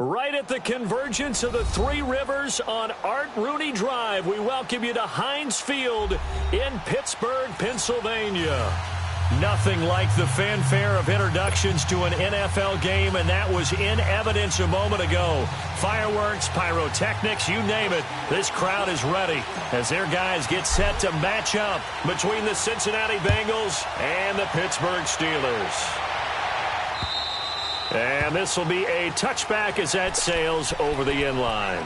Right at the convergence of the Three Rivers on Art Rooney Drive, we welcome you to Heinz Field in Pittsburgh, Pennsylvania. Nothing like the fanfare of introductions to an NFL game, and that was in evidence a moment ago. Fireworks, pyrotechnics, you name it. This crowd is ready as their guys get set to match up between the Cincinnati Bengals and the Pittsburgh Steelers. And this will be a touchback as that sails over the end line.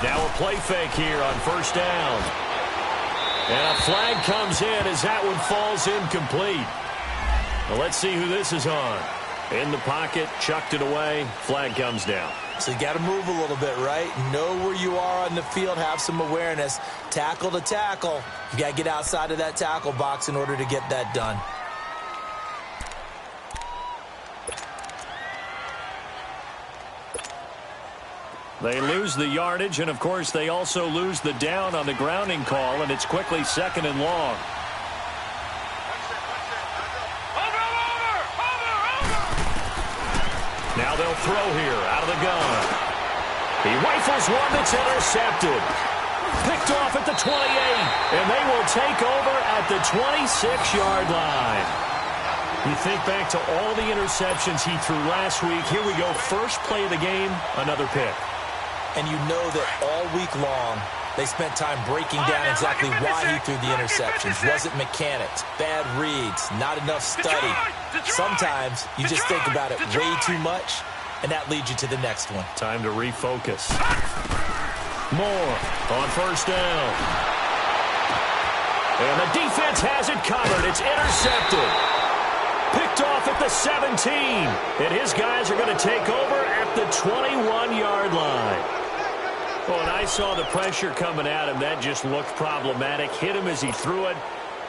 Now a play fake here on first down. And a flag comes in as that one falls incomplete. Well, let's see who this is on. In the pocket, chucked it away, flag comes down. So you got to move a little bit, right? Know where you are on the field, have some awareness. Tackle to tackle. You got to get outside of that tackle box in order to get that done. They lose the yardage, and, of course, they also lose the down on the grounding call, and it's quickly second and long. Now they'll throw here out of the gun. He rifles one that's intercepted. Picked off at the 28, and they will take over at the 26-yard line. You think back to all the interceptions he threw last week. Here we go, first play of the game, another pick. And you know that all week long, they spent time breaking down exactly why he threw the interceptions. Was it mechanics, bad reads, not enough study? Sometimes you just think about it way too much, and that leads you to the next one. Time to refocus. Moore on first down. And the defense has it covered. It's intercepted. Picked off at the 17. And his guys are going to take over at the 21-yard line. Well, and I saw the pressure coming at him. That just looked problematic. Hit him as he threw it,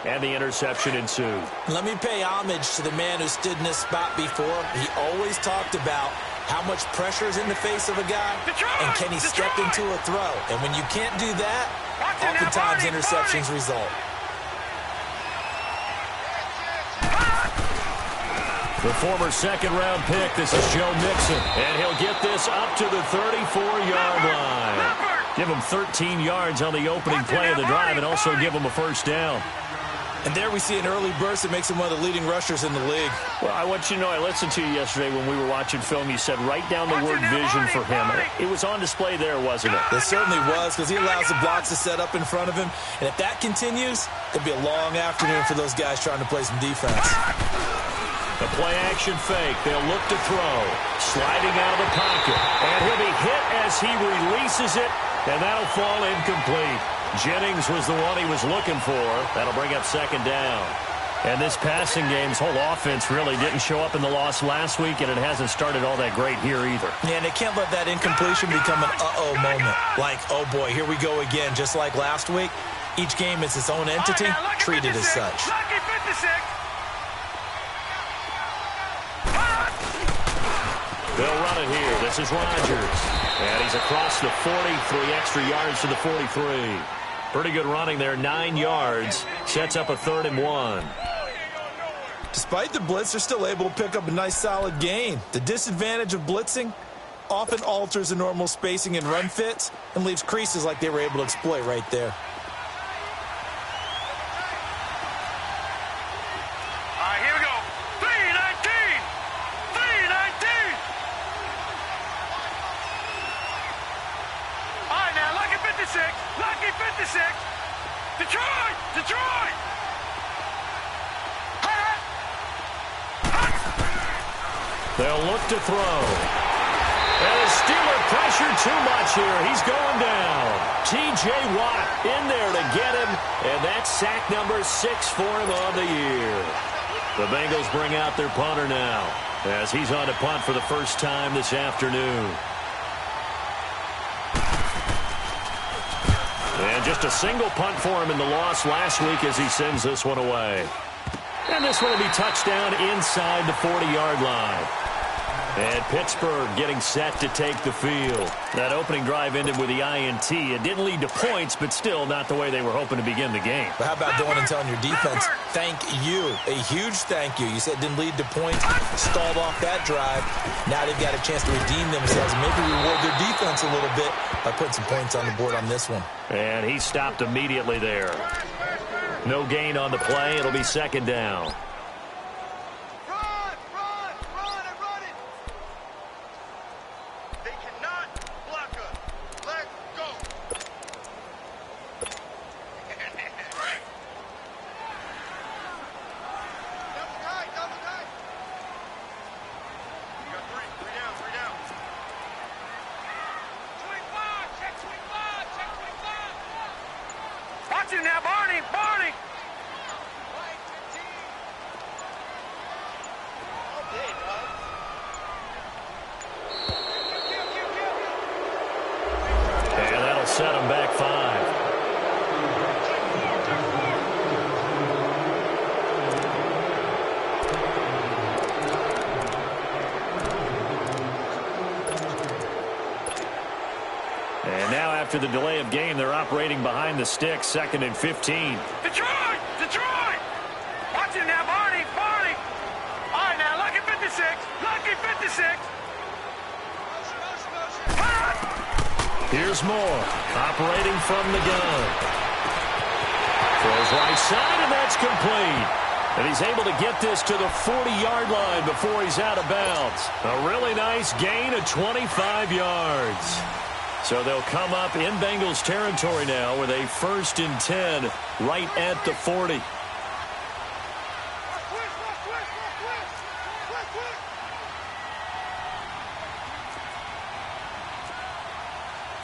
and the interception ensued. Let me pay homage to the man who stood in this spot before. He always talked about how much pressure is in the face of a guy, and can he step into a throw. And when you can't do that, oftentimes interceptions result. The former second-round pick, this is Joe Mixon, and he'll get this up to the 34-yard line. Give him 13 yards on the opening play of the drive and also give him a first down. And there we see an early burst that makes him one of the leading rushers in the league. Well, I want you to know, I listened to you yesterday when we were watching film. You said write down the word vision for him. It was on display there, wasn't it? It certainly was, because he allows the blocks to set up in front of him. And if that continues, it'll be a long afternoon for those guys trying to play some defense. The play-action fake. They'll look to throw. Sliding out of the pocket. And he'll be hit as he releases it, and that'll fall incomplete. Jennings was the one he was looking for. That'll bring up second down. And this passing game's whole offense really didn't show up in the loss last week, and it hasn't started all that great here either. Yeah, and they can't let that incompletion become an uh-oh moment. Like, oh boy, here we go again, just like last week. Each game is its own entity, treated as such. They'll run it here. This is Rodgers. And he's across the 40, 3 extra yards to the 43. Pretty good running there, 9 yards. Sets up a 3rd and 1. Despite the blitz, they're still able to pick up a nice solid gain. The disadvantage of blitzing often alters the normal spacing and run fits and leaves creases like they were able to exploit right there. Lucky 56. Detroit! Detroit! They'll look to throw. And the Steeler pressure too much here. He's going down. T.J. Watt in there to get him, and that's sack number 6 for him on the year. The Bengals bring out their punter now as he's on to punt for the first time this afternoon. And just a single punt for him in the loss last week as he sends this one away. And this one will be touchdown inside the 40-yard line. And Pittsburgh getting set to take the field. That opening drive ended with the INT. It didn't lead to points, but still not the way they were hoping to begin the game. But how about going and telling your defense, thank you, a huge thank you. You said it didn't lead to points, stalled off that drive. Now they've got a chance to redeem themselves, maybe reward their defense a little bit by putting some points on the board on this one. And he stopped immediately there. No gain on the play. It'll be second down. Now, Barney, Barney! And that'll set him back 5. And now after the delay of game, they're operating behind the sticks, 2nd and 15. Detroit! Detroit! Watch it now, Barney, Barney! All right, now, lucky 56, lucky 56. Here's Moore, operating from the gun. Throws right side, and that's complete. And he's able to get this to the 40-yard line before he's out of bounds. A really nice gain of 25 yards. So they'll come up in Bengals territory now with a 1st and 10 right at the 40.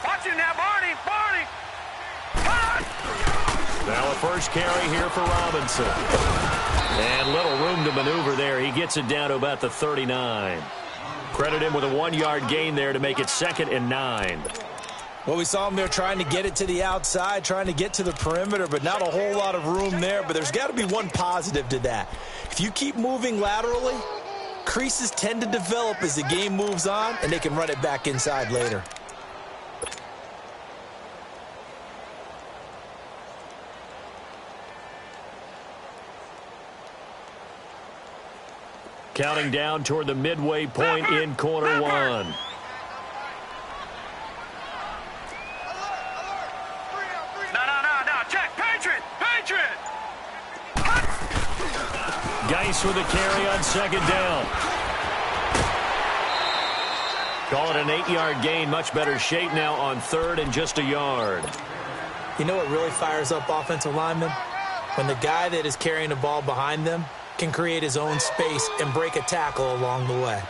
Watch it now, Barney, Barney! Now a first carry here for Robinson. And little room to maneuver there. He gets it down to about the 39. Credit him with a 1-yard gain there to make it 2nd and 9. Well, we saw him there trying to get it to the outside, trying to get to the perimeter, but not a whole lot of room there. But there's got to be one positive to that. If you keep moving laterally, creases tend to develop as the game moves on, and they can run it back inside later. Counting down toward the midway point in quarter 1. Geis with a carry on 2nd down. Call it an 8-yard gain. Much better shape now on 3rd and just a yard. You know what really fires up offensive linemen? When the guy that is carrying the ball behind them can create his own space and break a tackle along the way.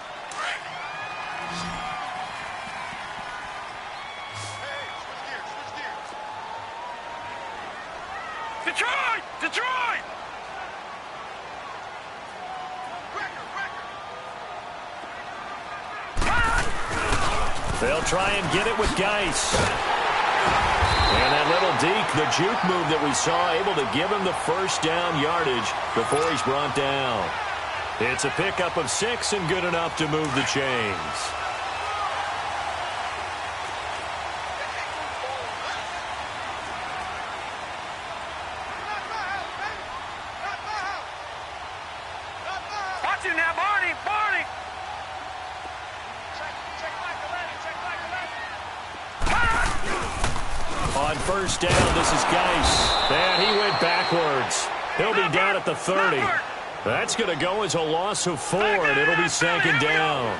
Detroit! Detroit! They'll try and get it with Geis. And that little deke, the juke move that we saw, able to give him the 1st down yardage before he's brought down. It's a pickup of 6 and good enough to move the chains. Watch it now, Barney, Barney! On 1st down, this is Geis. And he went backwards. He'll be down at the 30. That's going to go as a loss of 4, and it'll be 2nd down.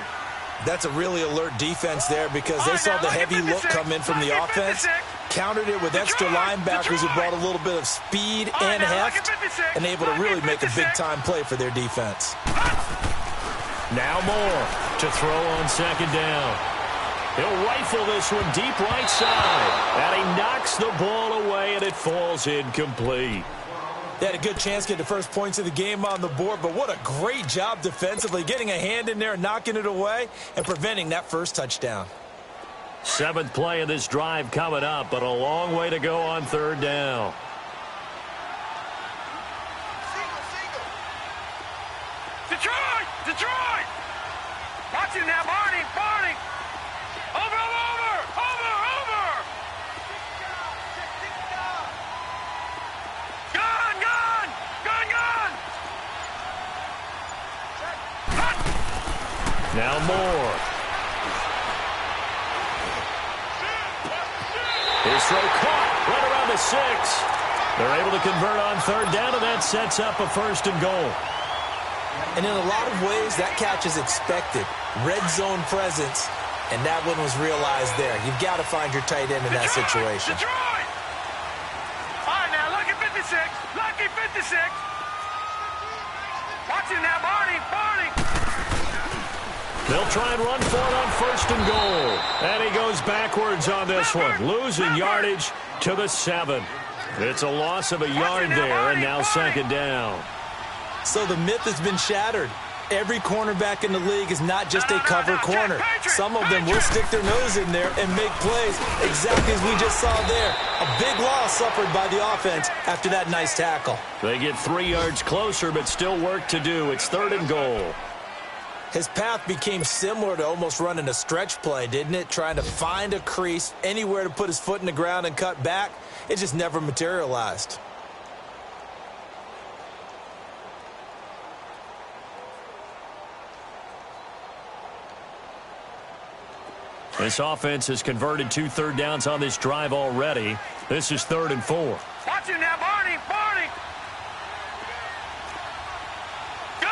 That's a really alert defense there because they saw the heavy look come in from the offense, countered it with extra linebackers who brought a little bit of speed and heft, and able to really make a big-time play for their defense. Now Moore to throw on 2nd down. He'll rifle this one deep right side, and he knocks Knocks the ball away, and it falls incomplete. They had a good chance to get the first points of the game on the board, but what a great job defensively, getting a hand in there, knocking it away, and preventing that first touchdown. 7th play of this drive coming up, but a long way to go on 3rd down. Detroit! Detroit! Watch him now, Barney! Barney! Over! Gun! Now Moore. His throw caught right around the 6. They're able to convert on 3rd down, and that sets up a 1st and goal. And in a lot of ways, that catch is expected. Red zone presence, and that one was realized there. You've got to find your tight end in that situation. Detroit! All right, now, lucky 56. Lucky 56. Watch him now, Barney. They'll try and run for it on 1st and goal. And he goes backwards on this one, losing yardage to the 7. It's a loss of a yard there, and now 2nd down. So the myth has been shattered. Every cornerback in the league is not just a cover corner. Some of them will stick their nose in there and make plays, exactly as we just saw there. A big loss suffered by the offense after that nice tackle. They get 3 yards closer, but still work to do. It's 3rd and goal. His path became similar to almost running a stretch play, didn't it? Trying to find a crease, anywhere to put his foot in the ground and cut back. It just never materialized. This offense has converted 2 3rd downs on this drive already. This is 3rd and 4. Watch him now, Barney. Gun!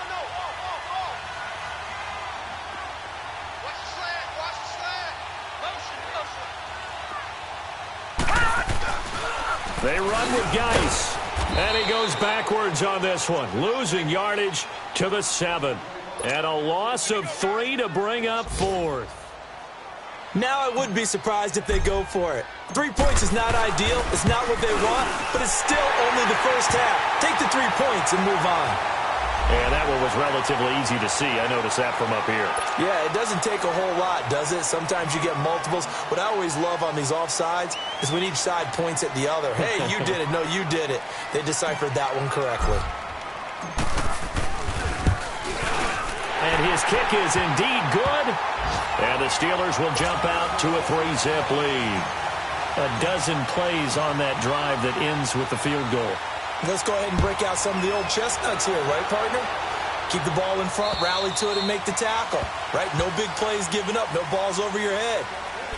No. Oh. Watch the slant. Motion. They run with Geis. And he goes backwards on this one, losing yardage to the 7. And a loss of 3 to bring up 4th. Now I wouldn't be surprised if they go for it. 3 points is not ideal. It's not what they want, but it's still only the first half. Take the 3 points and move on. And that one was relatively easy to see. I noticed that from up here. Yeah, it doesn't take a whole lot, does it? Sometimes you get multiples. What I always love on these offsides is when each side points at the other. Hey, you did it. No, you did it. They deciphered that one correctly. And his kick is indeed good. And the Steelers will jump out to a 3-zip lead. A dozen plays on that drive that ends with the field goal. Let's go ahead and break out some of the old chestnuts here, right, partner? Keep the ball in front, rally to it, and make the tackle, right? No big plays given up, no balls over your head.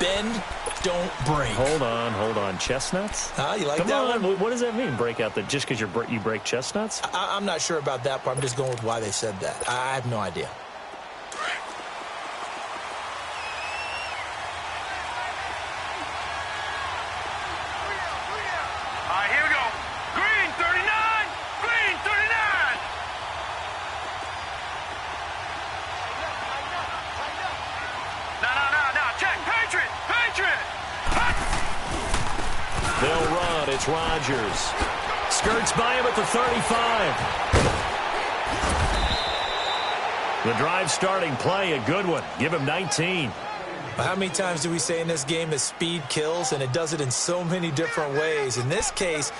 Bend, don't break. Hold on. Chestnuts? You like Come that on. one? What does that mean, break out? Just because you break chestnuts? I'm not sure about that part. I'm just going with why they said that. I have no idea. They'll run. It's Rodgers. Skirts by him at the 35. The drive starting play, a good one. Give him 19. How many times do we say in this game that speed kills, and it does it in so many different ways? In this case,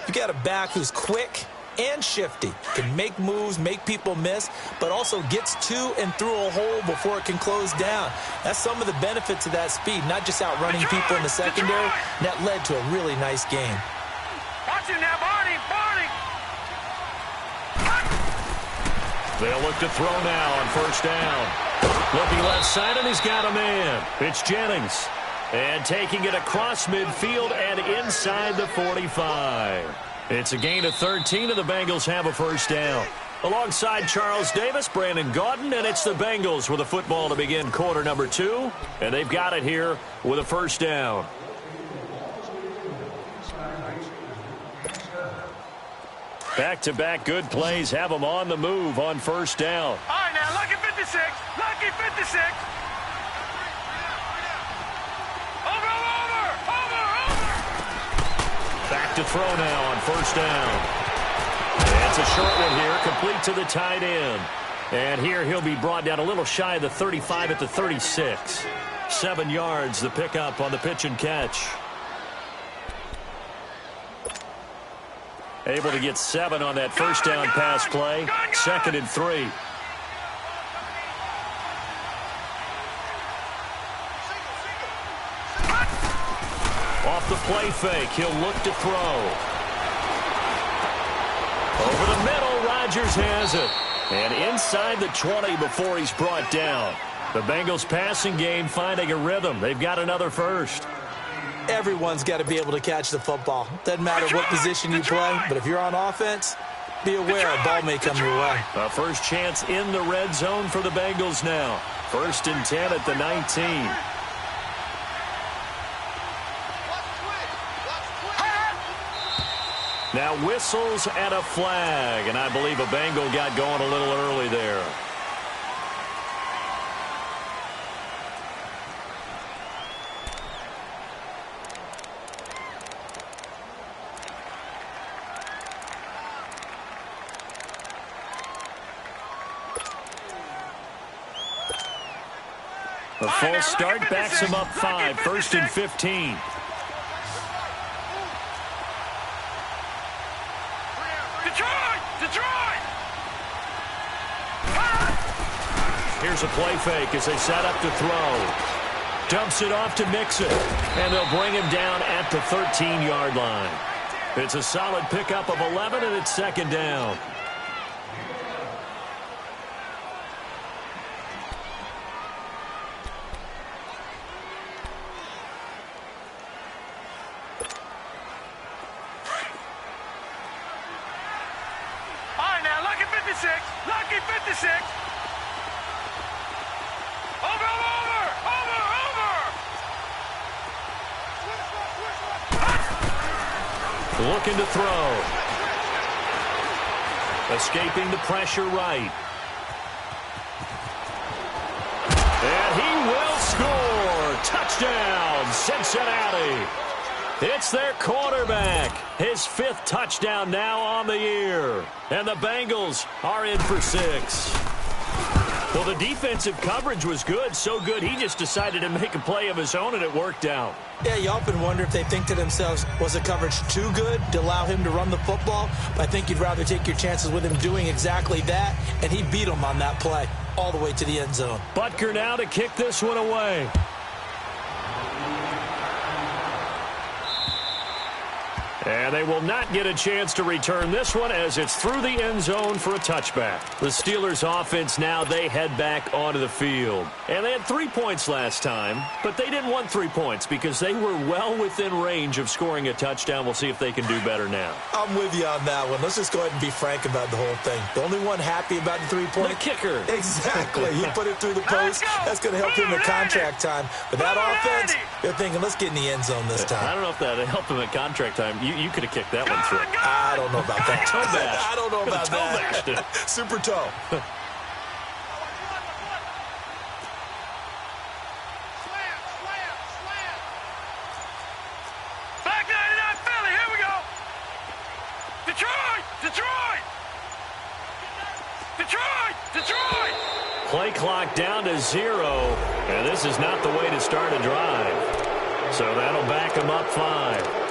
you got a back who's quick and shifty, can make moves, make people miss, but also gets to and through a hole before it can close down. That's some of the benefits of that speed, not just outrunning people in the secondary. And that led to a really nice game. Watch him now, Barney. They'll look to throw now on 1st down. Looking left side, and he's got a man. It's Jennings. And taking it across midfield and inside the 45. It's a gain of 13, and the Bengals have a 1st down. Alongside Charles Davis, Brandon Gaudin, and it's the Bengals with a football to begin quarter number 2. And they've got it here with a 1st down. Back-to-back good plays have them on the move on 1st down. All right, now, lucky 56. Lucky 56. to throw now on first down. It's a short one here, complete to the tight end. And here he'll be brought down a little shy of the 35 at the 36. 7 yards, the pickup on the pitch and catch. Able to get 7 on that first down pass play. 2nd and 3. Off the play fake, he'll look to throw. Over the middle, Rodgers has it. And inside the 20 before he's brought down. The Bengals passing game finding a rhythm. They've got another first. Everyone's got to be able to catch the football. Doesn't matter what position you play, but if you're on offense, be aware a ball may come your way. A first chance in the red zone for the Bengals now. 1st and 10 at the 19. Now whistles and a flag, and I believe a Bengal got going a little early there. A false start backs him up 5, 1st and 15. Here's a play fake as they set up to throw. Dumps it off to Mixon, and they'll bring him down at the 13-yard line. It's a solid pickup of 11, and it's 2nd down. All right, now, lucky 56. Lucky 56. Looking to throw. Escaping the pressure right. And he will score. Touchdown, Cincinnati. It's their quarterback. His 5th touchdown now on the year. And the Bengals are in for 6. Well, the defensive coverage was good, so good he just decided to make a play of his own, and it worked out. Yeah, you often wonder if they think to themselves, was the coverage too good to allow him to run the football? But I think you'd rather take your chances with him doing exactly that, and he beat him on that play all the way to the end zone. Butker now to kick this one away. And they will not get a chance to return this one as it's through the end zone for a touchback. The Steelers offense now, they head back onto the field. And they had 3 points last time, but they didn't want 3 points because they were well within range of scoring a touchdown. We'll see if they can do better now. I'm with you on that one. Let's just go ahead and be frank about the whole thing. The only one happy about the 3-point. The kicker. Exactly. He put it through the post. That's going to help him in contract time. But that offense, they're thinking, let's get in the end zone this time. I don't know if that helped him at contract time. You could have kicked that one through. I don't know about that. Toe bash. I don't know about toe that. Bashed it. Super toe. Back 99 Philly, here we go. Detroit, Detroit. Detroit, Detroit. Play clock down to 0, and this is not the way to start a drive. So that'll back them up 5.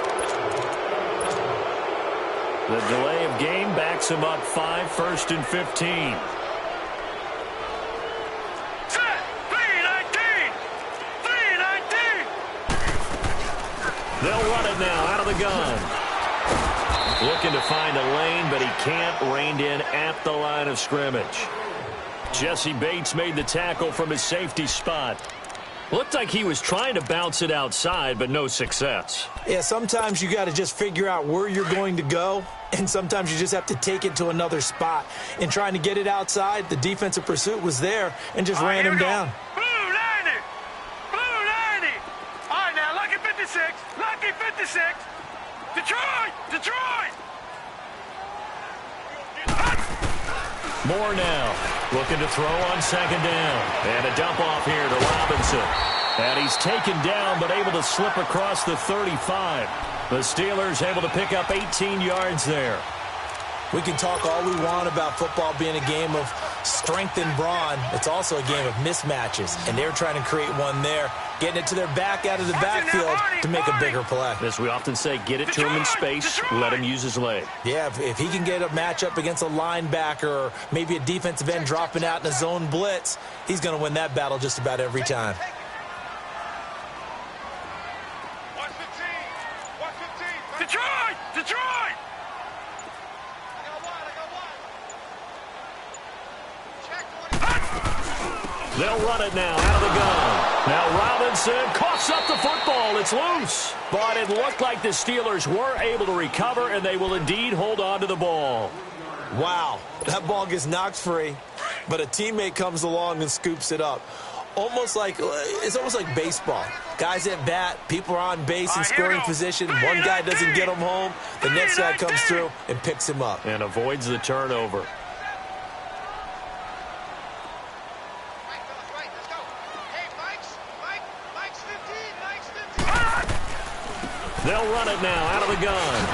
The delay of game backs him up 5, 1st and 15. Set, 319. 319. They'll run it now out of the gun. Looking to find a lane, but he can't. Reined in at the line of scrimmage. Jesse Bates made the tackle from his safety spot. Looked like he was trying to bounce it outside, but no success. Yeah, sometimes you got to just figure out where you're going to go, and sometimes you just have to take it to another spot. In trying to get it outside, the defensive pursuit was there and just ran him down. Blue 90. Blue 90. All right, now, lucky 56. Lucky 56. Detroit, Detroit. More now. Looking to throw on 2nd down. And a dump off here to Robinson. And he's taken down but able to slip across the 35. The Steelers able to pick up 18 yards there. We can talk all we want about football being a game of strength and brawn. It's also a game of mismatches, and they're trying to create one there, getting it to their back out of the backfield to make a bigger play. As we often say, get it to him in space, let him use his leg. Yeah, if he can get a matchup against a linebacker or maybe a defensive end dropping out in a zone blitz, he's going to win that battle just about every time. Detroit! Detroit! They'll run it now out of the gun. Now Robinson coughs up the football. It's loose. But it looked like the Steelers were able to recover, and they will indeed hold on to the ball. Wow, that ball gets knocked free, but a teammate comes along and scoops it up. It's almost like baseball. Guys at bat, people are on base in scoring position. One guy doesn't get him home. The next guy comes through and picks him up. And avoids the turnover. They'll run it now out of the gun.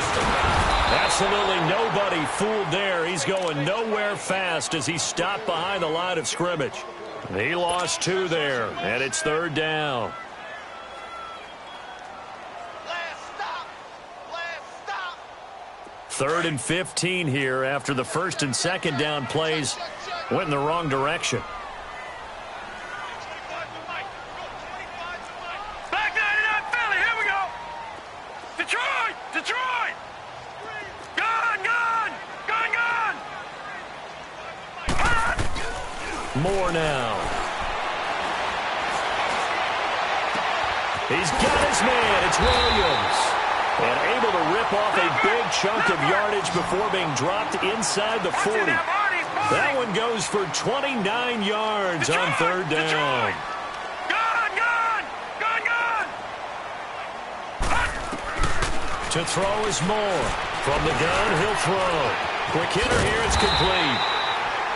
Absolutely nobody fooled there. He's going nowhere fast as he stopped behind the line of scrimmage. He lost 2 there, and it's 3rd down. Third and 15 here after the 1st and 2nd down plays went in the wrong direction. Back 99 Philly, here we go. Detroit! Detroit! Gun! Gun! Gun! Gun! More now. He's got his man. It's Williams. And able to rip off a big chunk of yardage before being dropped inside the 40. That one goes for 29 yards on 3rd down. Gun! Gun! Gun! Gun! To throw is Moore. From the gun, he'll throw. Quick hitter here, it's complete.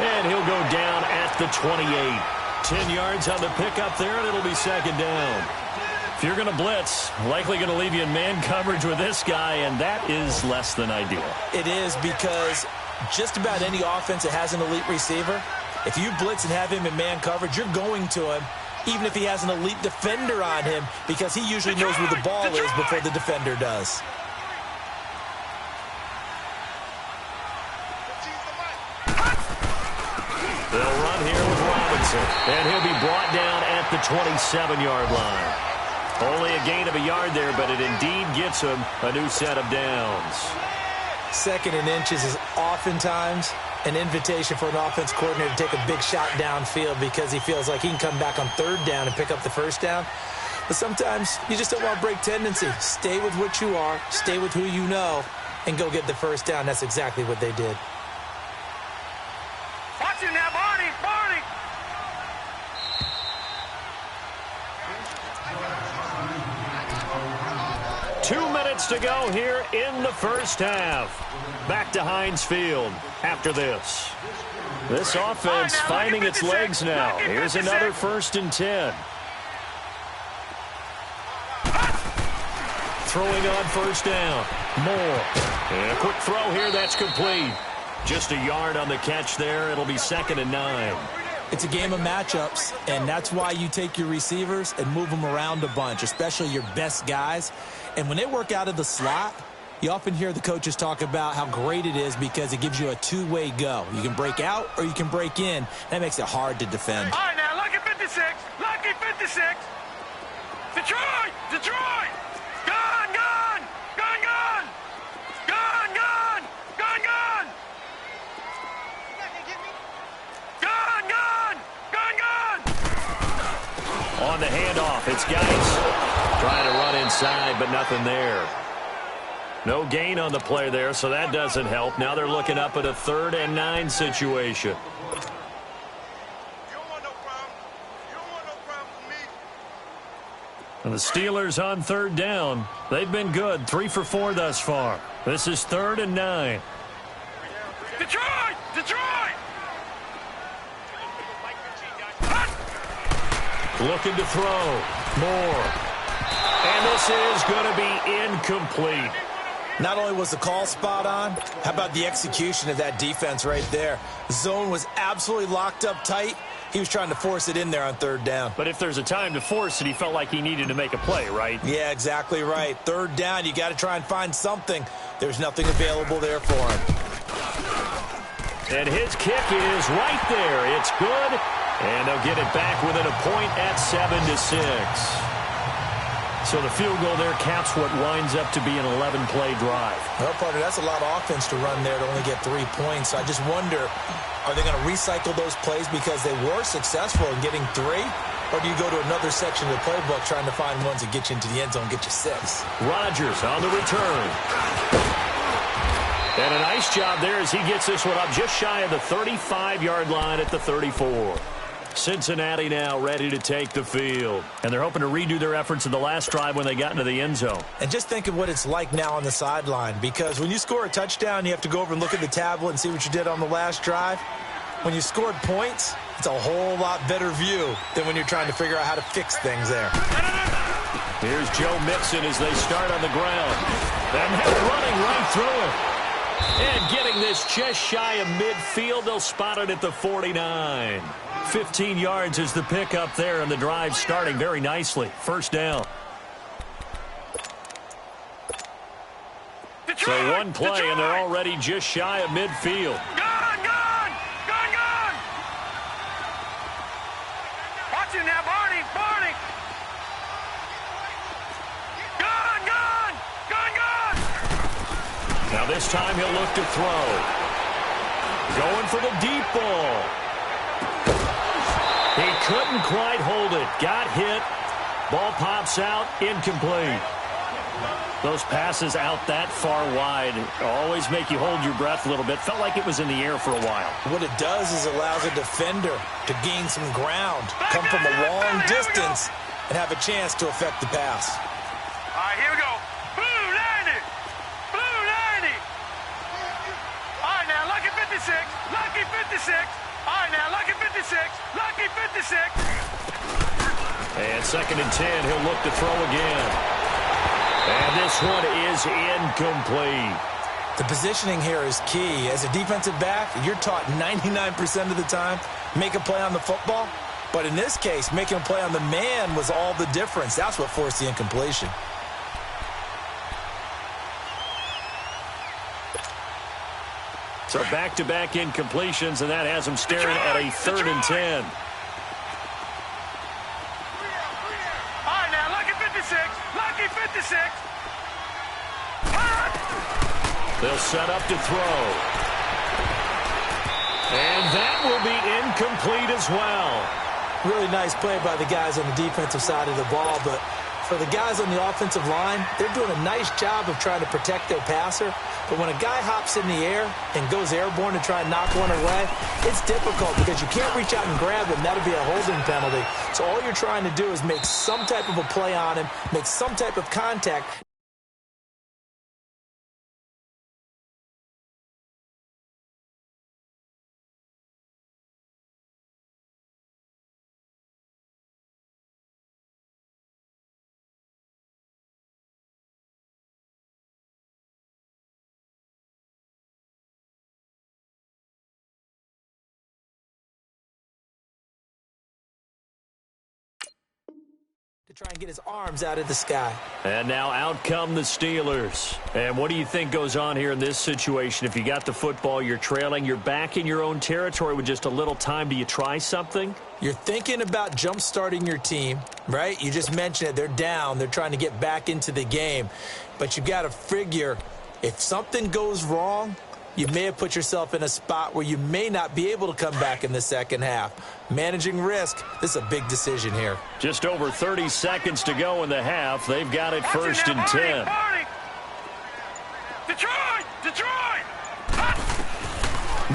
And he'll go down at the 28. 10 yards on the pickup there, and it'll be 2nd down. If you're going to blitz, likely going to leave you in man coverage with this guy, and that is less than ideal. It is, because just about any offense that has an elite receiver, if you blitz and have him in man coverage, you're going to him, even if he has an elite defender on him, because he usually knows where the ball is before the defender does. They'll run here with Robinson, and he'll be brought down at the 27-yard line. Only a gain of a yard there, but it indeed gets him a new set of downs. 2nd and inches is oftentimes an invitation for an offense coordinator to take a big shot downfield because he feels like he can come back on 3rd down and pick up the 1st down. But sometimes you just don't want to break tendency. Stay with what you are, stay with who you know, and go get the 1st down. That's exactly what they did. Watch it now, Barney! Barney! Two minutes to go here in the 1st half. Back to Heinz Field after this. This offense finding its legs now. Here's another 1st and 10. Throwing on 1st down. Moore. And a quick throw here. That's complete. Just a yard on the catch there. It'll be 2nd and 9. It's a game of matchups, and that's why you take your receivers and move them around a bunch, especially your best guys. And when they work out of the slot, you often hear the coaches talk about how great it is because it gives you a two-way go. You can break out or you can break in. That makes it hard to defend. All right, now, lucky 56. Lucky 56. Detroit! Detroit! Gun! Gun! Gun! Gun! Gun! Gun! Gun! Gun! Gun! Gun! Gun! Gun! On the handoff, it's Geis. Trying to run inside, but nothing there. No gain on the play there, so that doesn't help. Now they're looking up at a 3rd and 9 situation. And the Steelers on 3rd down. They've been good, 3 for 4 thus far. This is 3rd and 9. Detroit! Detroit! Looking to throw. Moore. And this is going to be incomplete. Not only was the call spot on, how about the execution of that defense right there? The zone was absolutely locked up tight. He was trying to force it in there on third down. But if there's a time to force it, he felt like he needed to make a play, right? Yeah, exactly right. Third down, you got to try and find something. There's nothing available there for him. And his kick is right there. It's good. And they'll get it back within a point at 7-6. So the field goal there caps what winds up to be an 11-play drive. Well, partner, that's a lot of offense to run there to only get 3 points. I just wonder, are they going to recycle those plays because they were successful in getting 3? Or do you go to another section of the playbook trying to find ones that get you into the end zone and get you 6? Rodgers on the return. And a nice job there as he gets this one up just shy of the 35-yard line at the 34. Cincinnati now ready to take the field. And they're hoping to redo their efforts in the last drive when they got into the end zone. And just think of what it's like now on the sideline, because when you score a touchdown, you have to go over and look at the tablet and see what you did on the last drive. When you scored points, it's a whole lot better view than when you're trying to figure out how to fix things there. Here's Joe Mixon as they start on the ground. And they're running right through it. And getting this just shy of midfield, they'll spot it at the 49. 15 yards is the pickup there, and the drive starting very nicely. First down. Detroit, So one play, Detroit. and they're already just shy of midfield. Gone, gone, gone, gone. Watch it now, Barney, Barney. Gone, gone, gone, gone. Now this time he'll look to throw. Going for the deep ball. He couldn't quite hold it. Got hit. Ball pops out. Incomplete. Those passes out that far wide always make you hold your breath a little bit. Felt like it was in the air for a while. What it does is allows a defender to gain some ground, come from a long distance, and have a chance to affect the pass. All right, here we go. Blue 90. Blue 90. All right, now, lucky 56. Lucky 56. All right, now, lucky 56. Lucky 56. And 2nd and 10, he'll look to throw again. And this one is incomplete. The positioning here is key. As a defensive back, you're taught 99% of the time, make a play on the football. But in this case, making a play on the man was all the difference. That's what forced the incompletion. So back-to-back incompletions, and that has him staring at a 3rd and 10. All right, now, lucky 56. Lucky 56. They'll set up to throw. And that will be incomplete as well. Really nice play by the guys on the defensive side of the ball, but for the guys on the offensive line, they're doing a nice job of trying to protect their passer. But when a guy hops in the air and goes airborne to try and knock one away, it's difficult because you can't reach out and grab him. That'll be a holding penalty. So all you're trying to do is make some type of a play on him, make some type of contact. To try and get his arms out of the sky. And now out come the Steelers. And what do you think goes on here in this situation? If you got the football, you're trailing, you're back in your own territory with just a little time. Do you try something? You're thinking about jump-starting your team, right? You just mentioned it. They're down. They're trying to get back into the game. But you got to figure if something goes wrong, you may have put yourself in a spot where you may not be able to come back in the second half. Managing risk, this is a big decision here. Just over 30 seconds to go in the half. They've got it 1st and 10. Detroit! Detroit!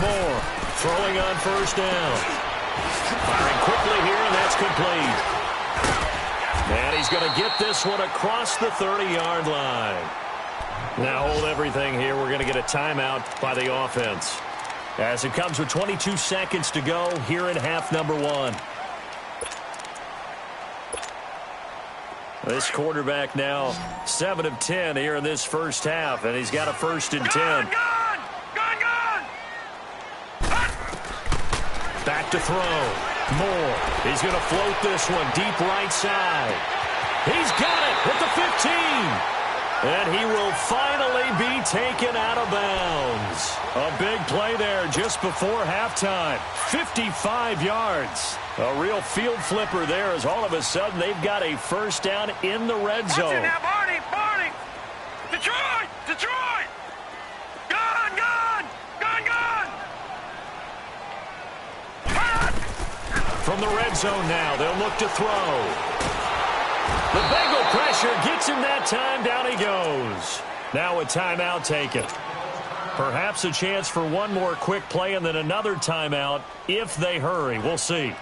Moore throwing on 1st down. Firing quickly here, and that's complete. And he's going to get this one across the 30-yard line. Now hold everything here. We're going to get a timeout by the offense. As it comes with 22 seconds to go here in half number 1. This quarterback now 7 of 10 here in this first half, and he's got a 1st and 10. Gone! Back to throw. Moore. He's going to float this one deep right side. He's got it at the 15. And he will finally be taken out of bounds. A big play there just before halftime. 55 yards. A real field flipper there as all of a sudden they've got a 1st down in the red zone. Watch it now, Barney! Detroit! Gone! From the red zone now, they'll look to throw. The Bengal pressure gets him that time. Down he goes. Now a timeout taken. Perhaps a chance for one more quick play and then another timeout if they hurry. We'll see.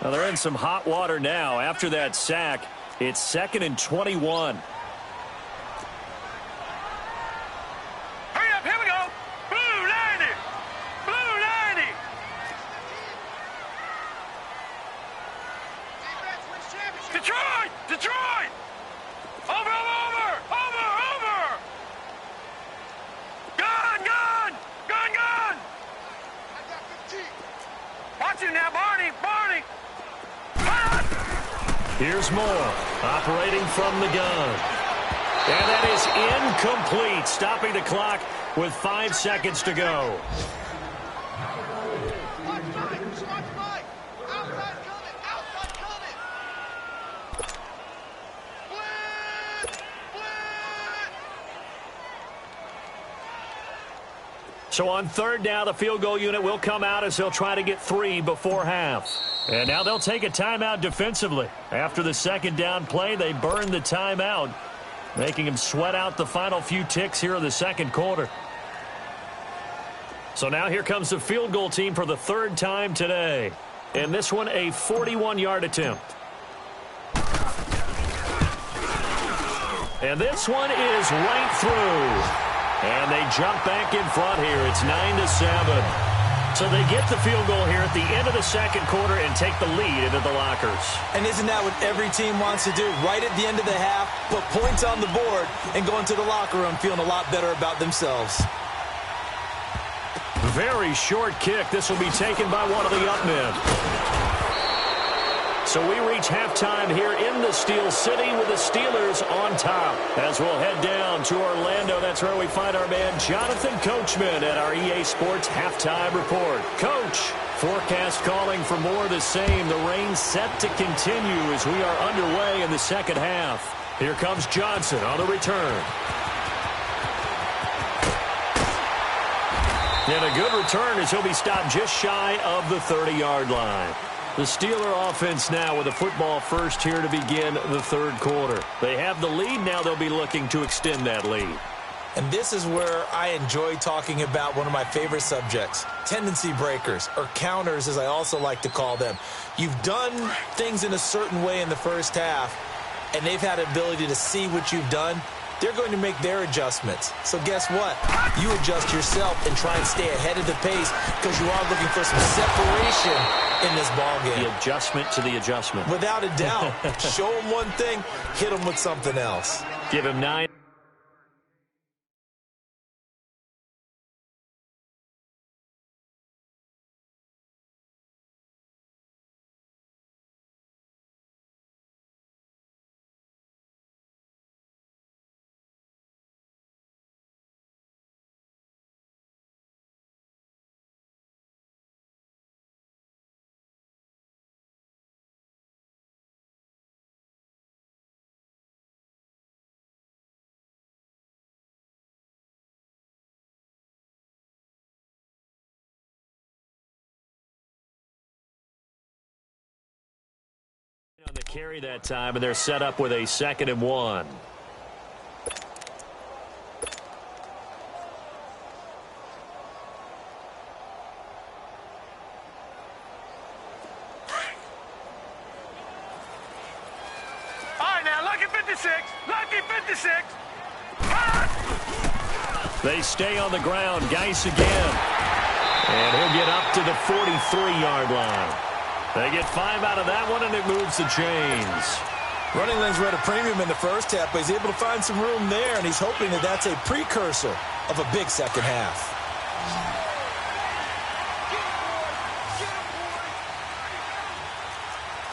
Now they're in some hot water now. After that sack, it's 2nd and 21. Hurry up, here we go! Blue 90! Detroit! Over! Gone! Watch it now, Barney! Here's Moore, operating from the gun. And that is incomplete, stopping the clock with 5 seconds to go. So on 3rd down, the field goal unit will come out as they'll try to get 3 before half. And now they'll take a timeout defensively. After the 2nd down play, they burn the timeout, making them sweat out the final few ticks here in the 2nd quarter. So now here comes the field goal team for the 3rd time today. And this one a 41-yard attempt. And this one is right through. And they jump back in front here. It's 9-7. So they get the field goal here at the end of the 2nd quarter and take the lead into the lockers. And isn't that what every team wants to do? Right at the end of the half, put points on the board, and go into the locker room feeling a lot better about themselves. Very short kick. This will be taken by one of the up men. So we reach halftime here in the Steel City with the Steelers on top. As we'll head down to Orlando, that's where we find our man Jonathan Coachman at our EA Sports Halftime Report. Coach, forecast calling for more of the same. The rain set to continue as we are underway in the 2nd half. Here comes Johnson on the return. And a good return as he'll be stopped just shy of the 30-yard line. The Steeler offense now with a football first here to begin the 3rd quarter. They have the lead. Now they'll be looking to extend that lead. And this is where I enjoy talking about one of my favorite subjects, tendency breakers, or counters as I also like to call them. You've done things in a certain way in the first half, and they've had an ability to see what you've done. They're going to make their adjustments. So guess what? You adjust yourself and try and stay ahead of the pace because you are looking for some separation in this ballgame. The adjustment to the adjustment. Without a doubt. Show them one thing, hit them with something else. Give him 9. On the carry that time, and they're set up with a 2nd and 1. All right, now, lucky 56. They stay on the ground. Geis again. And he'll get up to the 43-yard line. They get 5 out of that one, and it moves the chains. Running lanes were at a premium in the first half, but he's able to find some room there, and he's hoping that that's a precursor of a big second half.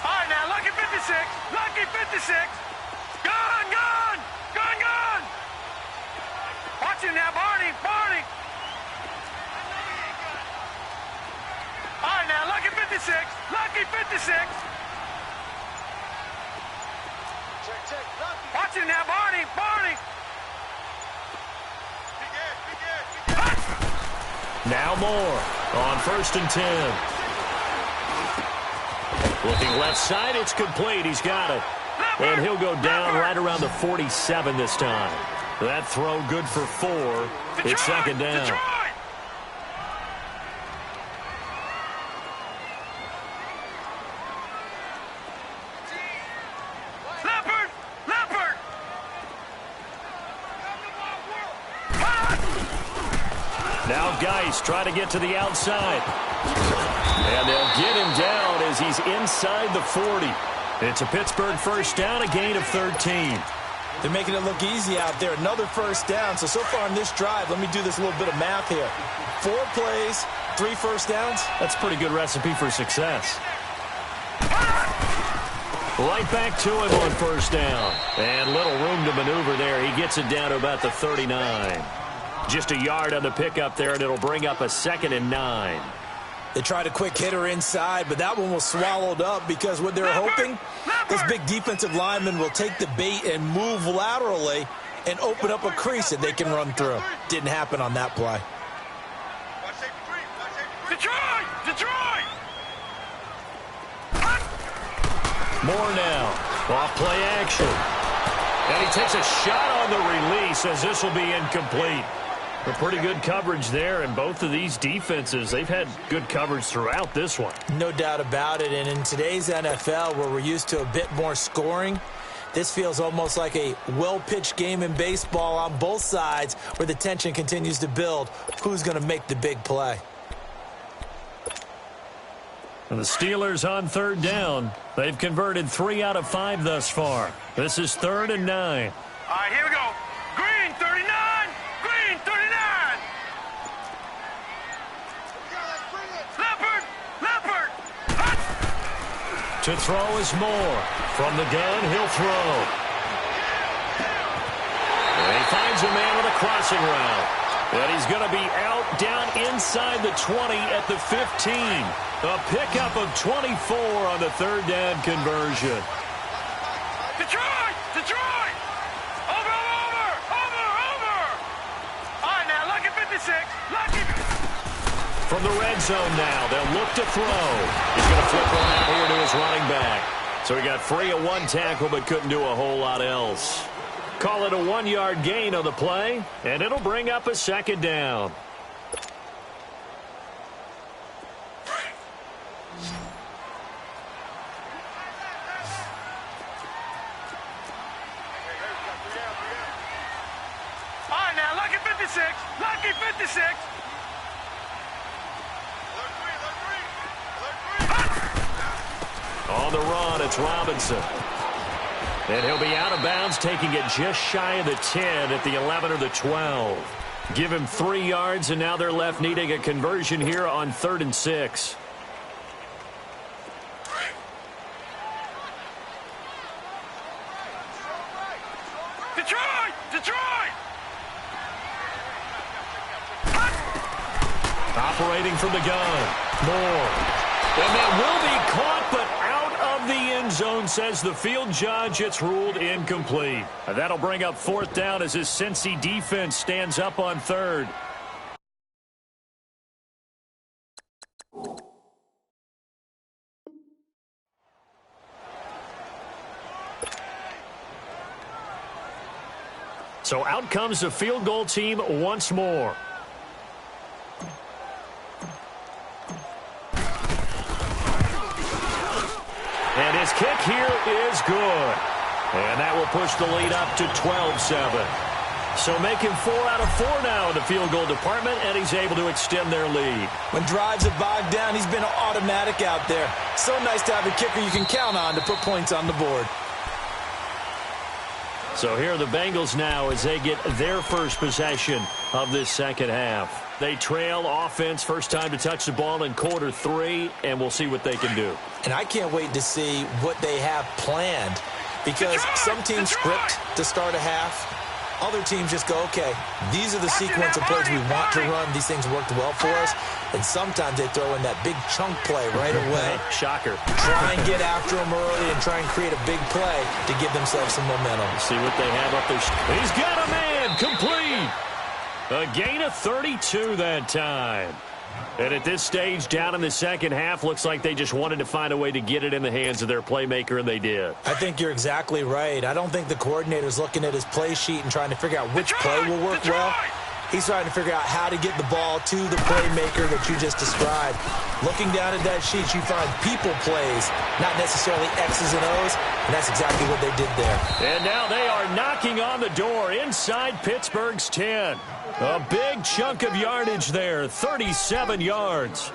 All right, now, lucky 56. Lucky 56. Gone, gone. Gone, gone. Watch him now, Barney. Barney. All right, now, lucky 56. Lucky 56. Watch him now, Barney. Barney. Now more on 1st and 10. Looking left side, it's complete. He's got it. And he'll go down right around the 47 this time. That throw good for 4. It's second down. Now Geis try to get to the outside. And they'll get him down as he's inside the 40. It's a Pittsburgh first down, a gain of 13. They're making it look easy out there. Another first down. So far in this drive, let me do this little bit of math here. 4 plays, 3 first downs. That's a pretty good recipe for success. Right back to him on first down. And little room to maneuver there. He gets it down to about the 39. Just a yard on the pickup there, and it'll bring up a 2nd and 9. They tried a quick hitter inside, but that one was swallowed up because what they're hoping, this big defensive lineman will take the bait and move laterally and open up a crease that they can run through. Didn't happen on that play. Detroit! Detroit! More now. Off play action. And he takes a shot on the release as this will be incomplete. A pretty good coverage there, and both of these defenses, they've had good coverage throughout this one. No doubt about it, and in today's NFL, where we're used to a bit more scoring, this feels almost like a well-pitched game in baseball on both sides where the tension continues to build. Who's going to make the big play? And the Steelers on 3rd down. They've converted 3 out of 5 thus far. This is 3rd and 9. All right, here we go. Green, 39. Green, 39. Leopard, Leopard. To throw is Moore. From the gun, he'll throw. And he finds a man with a crossing route. And he's going to be out down inside the 20 at the 15. A pickup of 24 on the 3rd down conversion. Detroit! Detroit! Over! All right, now, lucky 56. Lucky. From the red zone now, they'll look to throw. He's going to flip one out here to his running back. So he got free of 1 tackle but couldn't do a whole lot else. Call it a 1-yard gain on the play, and it'll bring up a 2nd down. All right, now, lucky 56. Lucky 56. On the run, it's Robinson. And he'll be out of bounds, taking it just shy of the 10 at the 11 or the 12. Give him 3 yards, and now they're left needing a conversion here on 3rd and 6. Detroit! Detroit! Operating from the gun. Moore. And that will be caught, but out of the end zone, says the field judge. It's ruled incomplete. And that'll bring up 4th down as his Cincy defense stands up on 3rd. So out comes the field goal team once more. And his kick here is good. And that will push the lead up to 12-7. So making 4 out of 4 now in the field goal department, and he's able to extend their lead. When drives have bogged down, he's been automatic out there. So nice to have a kicker you can count on to put points on the board. So here are the Bengals now as they get their first possession of this second half. They trail offense, first time to touch the ball in quarter 3, and we'll see what they can do. And I can't wait to see what they have planned, because some teams script to start a half. Other teams just go, okay, these are the sequence of plays we want to run. These things worked well for us. And sometimes they throw in that big chunk play right away. Shocker. Try and get after them early and try and create a big play to give themselves some momentum. See what they have up there. He's got a man. Complete. A gain of 32 that time. And at this stage, down in the second half, looks like they just wanted to find a way to get it in the hands of their playmaker, and they did. I think you're exactly right. I don't think the coordinator's looking at his play sheet and trying to figure out which play will work well. He's trying to figure out how to get the ball to the playmaker that you just described. Looking down at that sheet, you find people plays, not necessarily X's and O's, and that's exactly what they did there. And now they are knocking on the door inside Pittsburgh's 10. A big chunk of yardage there, 37 yards.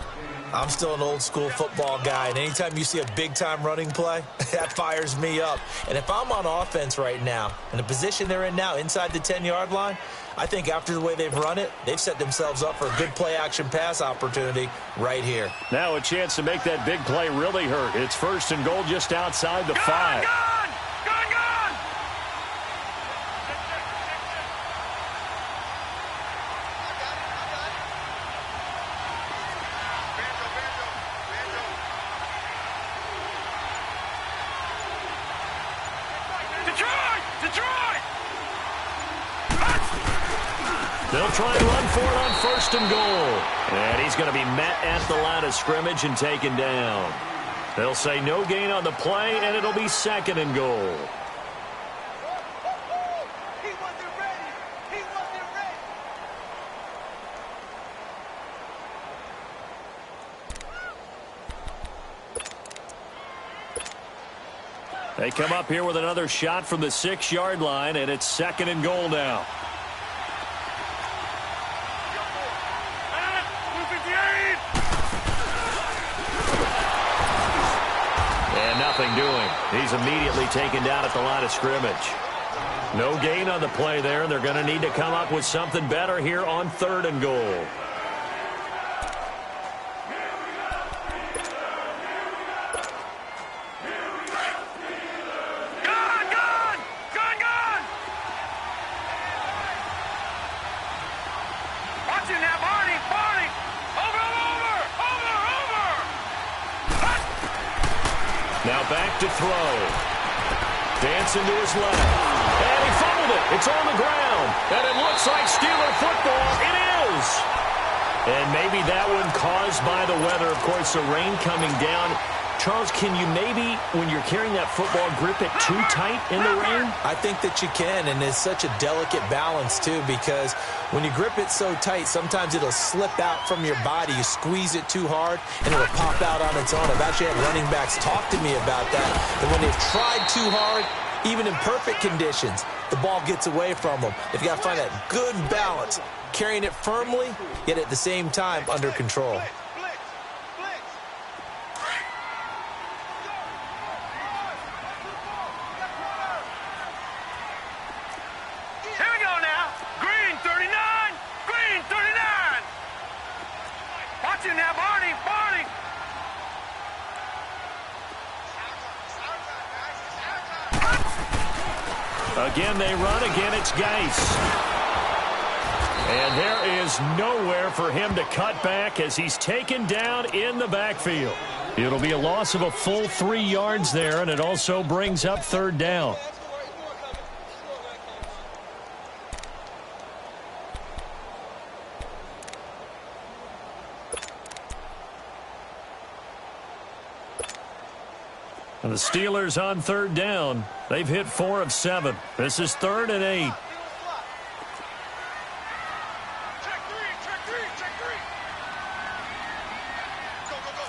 I'm still an old-school football guy, and anytime you see a big-time running play, that fires me up. And if I'm on offense right now, in the position they're in now, inside the 10-yard line, I think after the way they've run it, they've set themselves up for a good play-action pass opportunity right here. Now a chance to make that big play really hurt. It's first and goal just outside the 5. They'll try and run for it on first and goal. And he's going to be met at the line of scrimmage and taken down. They'll say no gain on the play, and it'll be second and goal. He wasn't ready. He wasn't ready. They come up here with another shot from the 6-yard line, and it's second and goal now. Nothing doing. He's immediately taken down at the line of scrimmage. No gain on the play there. They're going to need to come up with something better here on third and goal. Now back to throw. Dancing to his left. And he fumbled it. It's on the ground. And it looks like Steeler football. It is. And maybe that one caused by the weather. Of course, the rain coming down. Charles, can you maybe, when you're carrying that football, grip it too tight in the rain? I think that you can, and it's such a delicate balance, too, because when you grip it so tight, sometimes it'll slip out from your body. You squeeze it too hard, and it'll pop out on its own. I've actually had running backs talk to me about that, that when they've tried too hard, even in perfect conditions, the ball gets away from them. They've got to find that good balance, carrying it firmly, yet at the same time under control. Again, they run. Again, it's Geis. And there is nowhere for him to cut back as he's taken down in the backfield. It'll be a loss of a full 3 yards there, and it also brings up third down. And the Steelers on third down. They've hit 4 of 7. This is 3rd and 8.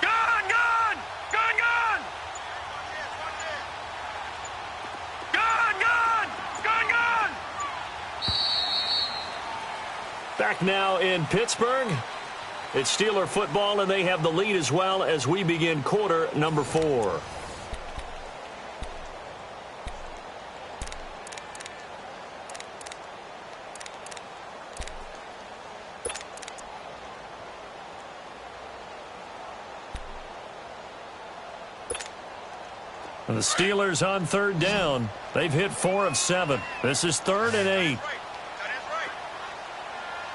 Gun! Gun! Gun! Gun! Gun! Gun! Gun! Gun! Back now in Pittsburgh. It's Steeler football, and they have the lead as well as we begin quarter number 4. And the Steelers on third down. They've hit 4 of 7. This is 3rd and 8.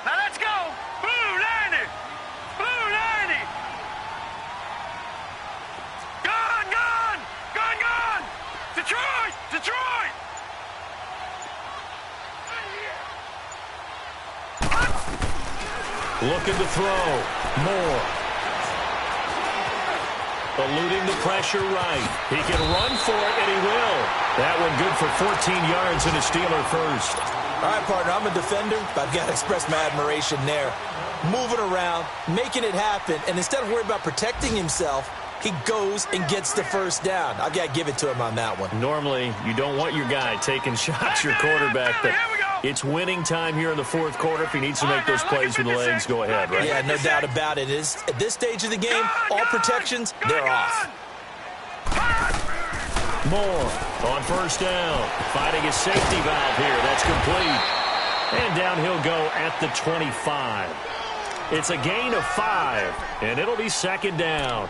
Now let's go. Blue 90. Blue 90. Gone, gone. Gone, gone. Detroit. Detroit. Looking to throw. Moore. Eluding the pressure right. He can run for it, and he will. That one good for 14 yards and a Steeler first. All right, partner, I'm a defender, but I've got to express my admiration there. Moving around, making it happen, and instead of worrying about protecting himself, he goes and gets the first down. I've got to give it to him on that one. Normally, you don't want your guy taking shots, your quarterback, but it's winning time here in the 4th quarter. If he needs to make those plays with the legs, go ahead, right? Yeah, no doubt about it. At this stage of the game, all protections, they're off. Moore on first down, finding his safety valve here. That's complete. And down he'll go at the 25. It's a gain of 5, and it'll be 2nd down.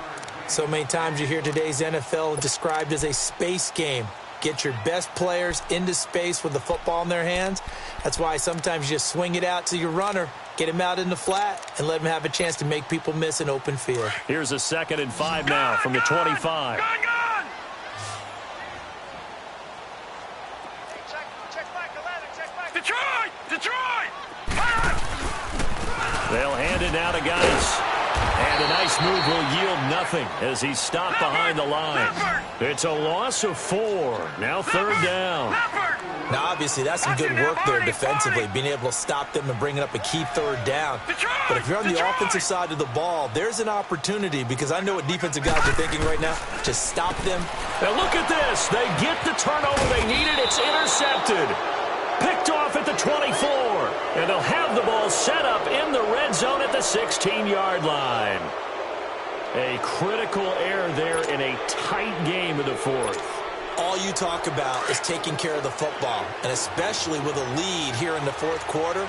So many times you hear today's NFL described as a space game. Get your best players into space with the football in their hands. That's why sometimes you just swing it out to your runner, get him out in the flat, and let him have a chance to make people miss an open field. Here's a 2nd and 5 now from the 25. Gone, gone. Detroit. Detroit. They'll hand it now to Geis. And a nice move will yield nothing as he's stopped behind the line. It's a loss of 4. Now 3rd down. Now, obviously, that's some good work there defensively, being able to stop them and bringing up a key 3rd down. But if you're on the offensive side of the ball, there's an opportunity, because I know what defensive guys are thinking right now. Just stop them. Now look at this. They get the turnover they needed. It's intercepted. Picked off at the 24. And they'll have the ball set up in the red zone at the 16-yard line. A critical error there in a tight game of the 4th. All you talk about is taking care of the football, and especially with a lead here in the 4th quarter,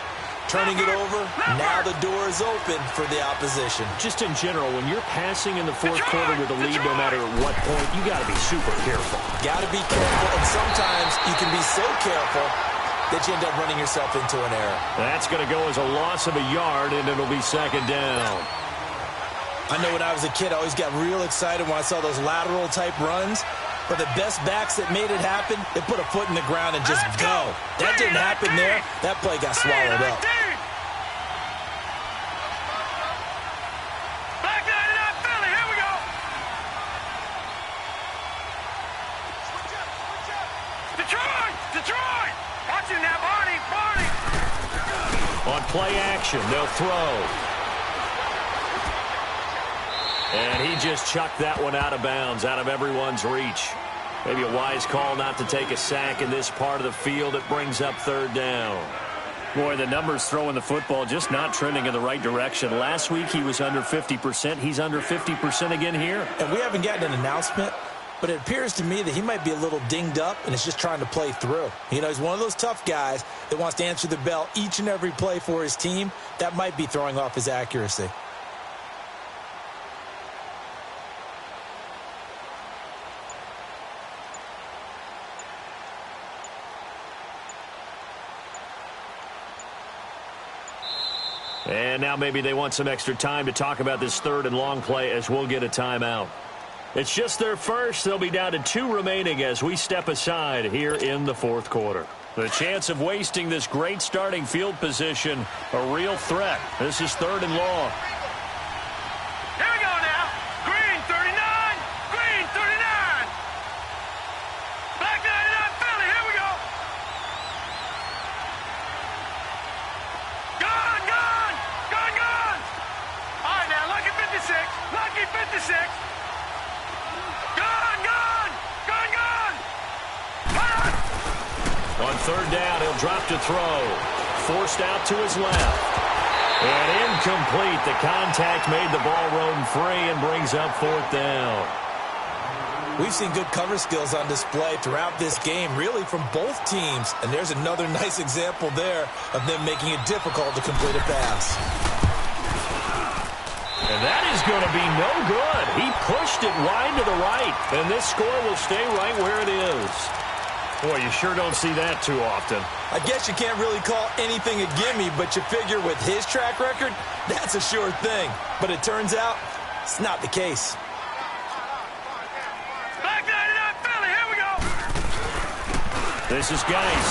turning it over, now the door is open for the opposition. Just in general, when you're passing in the 4th quarter with a lead, no matter what point, you got to be super careful. Got to be careful, and sometimes you can be so careful that you end up running yourself into an error. That's going to go as a loss of a yard, and it'll be 2nd down. I know when I was a kid, I always got real excited when I saw those lateral-type runs. But the best backs that made it happen, they put a foot in the ground and just go. That didn't happen there. That play got swallowed up. Back 99 Philly. Here we go. Detroit. Detroit. Watch him now, Barney. Barney. On play action, they'll throw. And he just chucked that one out of bounds, out of everyone's reach. Maybe a wise call not to take a sack in this part of the field. It brings up 3rd down. Boy, the numbers throwing the football just not trending in the right direction. Last week he was under 50%. He's under 50% again here. And we haven't gotten an announcement, but it appears to me that he might be a little dinged up and is just trying to play through. You know, he's one of those tough guys that wants to answer the bell each and every play for his team. That might be throwing off his accuracy. And now maybe they want some extra time to talk about this 3rd and long play as we'll get a timeout. It's just their first. They'll be down to 2 remaining as we step aside here in the 4th quarter. The chance of wasting this great starting field position, a real threat. This is 3rd and long. Here we go now. Green 39. Green 39. Back 99 Philly. Here we go. Gone, gone. Gone, gone. All right, now, lucky 56. Lucky 56. Gone, gone. Gone, gone. On 3rd down, he'll drop to throw. Forced out to his left. And incomplete. The contact made the ball roam free and brings up 4th down. We've seen good cover skills on display throughout this game, really from both teams. And there's another nice example there of them making it difficult to complete a pass. And that is going to be no good. He pushed it wide to the right, and this score will stay right where it is. Boy, you sure don't see that too often. I guess you can't really call anything a gimme, but you figure with his track record, that's a sure thing. But it turns out, it's not the case. Back 99 Philly, here we go. This is Geis.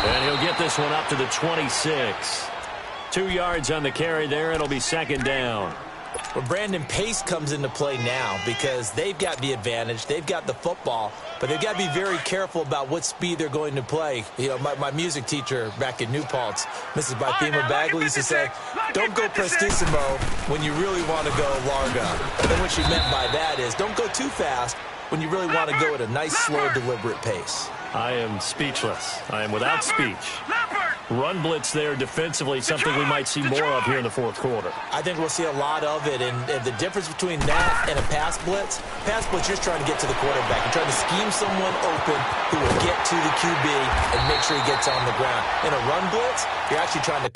And he'll get this one up to the 26. 2 yards on the carry there. It'll be second down. Well, Brandon, pace comes into play now because they've got the advantage. They've got the football, but they've got to be very careful about what speed they're going to play. You know, my music teacher back in New Paltz, Mrs. Bythema Bagley, used to say, don't go prestissimo when you really want to go larga. And what she meant by that is don't go too fast when you really want to go at a nice, slow, deliberate pace. I am speechless. I am without speech. Run blitz there defensively, something we might see more of here in the fourth quarter. I think we'll see a lot of it, and the difference between that and a pass blitz, you're just trying to get to the quarterback. You're trying to scheme someone open who will get to the QB and make sure he gets on the ground. In a run blitz, you're actually trying to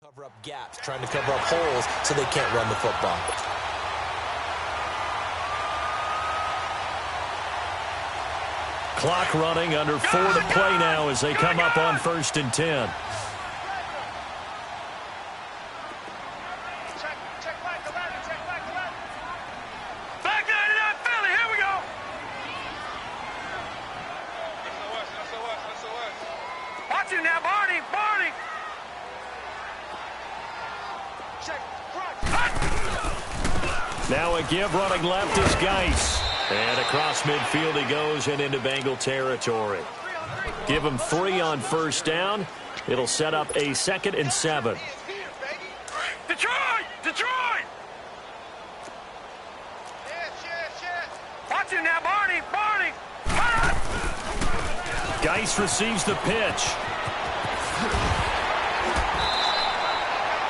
cover up gaps, trying to cover up holes so they can't run the football. Clock running, under 4 to play now as they come up on 1st and 10. Back 99 Philly, here we go. Watch him now, Barney. Now a give running left is Geis. And across midfield he goes and into Bengal territory. Give him 3 on first down. It'll set up a 2nd and 7. Detroit! Watch him now, Barney. Geis receives the pitch.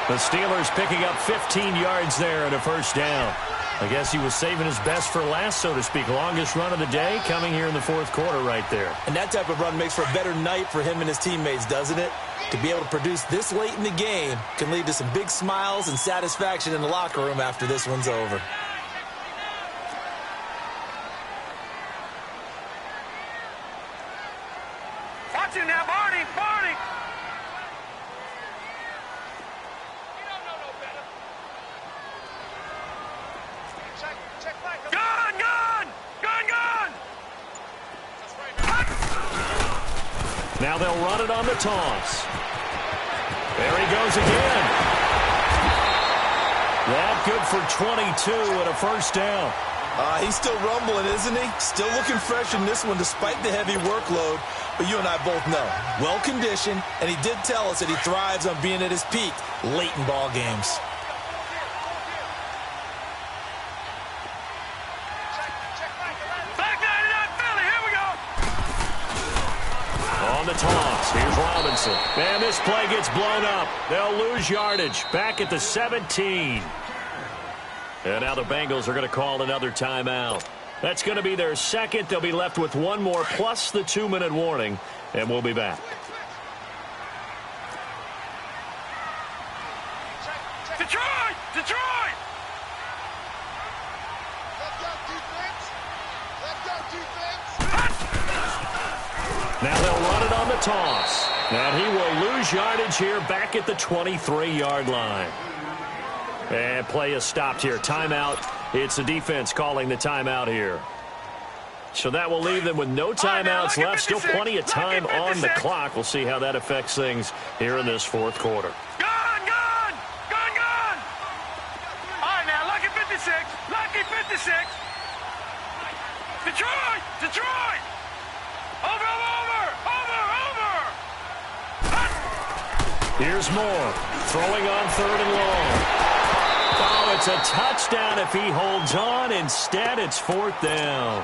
The Steelers picking up 15 yards there and a first down. I guess he was saving his best for last, so to speak. Longest run of the day coming here in the fourth quarter right there. And that type of run makes for a better night for him and his teammates, doesn't it? To be able to produce this late in the game can lead to some big smiles and satisfaction in the locker room after this one's over. Watch him now, Barney. Gun! Now they'll run it on the toss. There he goes again. That good for 22 and a first down. He's still rumbling, isn't he? Still looking fresh in this one despite the heavy workload. But you and I both know, well-conditioned, and he did tell us that he thrives on being at his peak late in ball games. On the toss, here's Robinson. And this play gets blown up. They'll lose yardage. Back at the 17. And now the Bengals are going to call another timeout. That's going to be their second. They'll be left with one more plus the 2-minute warning. And we'll be back. Detroit! Now they'll run it on the toss. And he will lose yardage here back at the 23-yard line. And play is stopped here. Timeout. It's the defense calling the timeout here. So that will leave them with no timeouts left. Still plenty of time on the clock. We'll see how that affects things here in this fourth quarter. Gun! All right, now, lucky 56. Detroit! Over! Here's Moore, throwing on 3rd and long. Oh, it's a touchdown if he holds on. Instead, it's 4th down.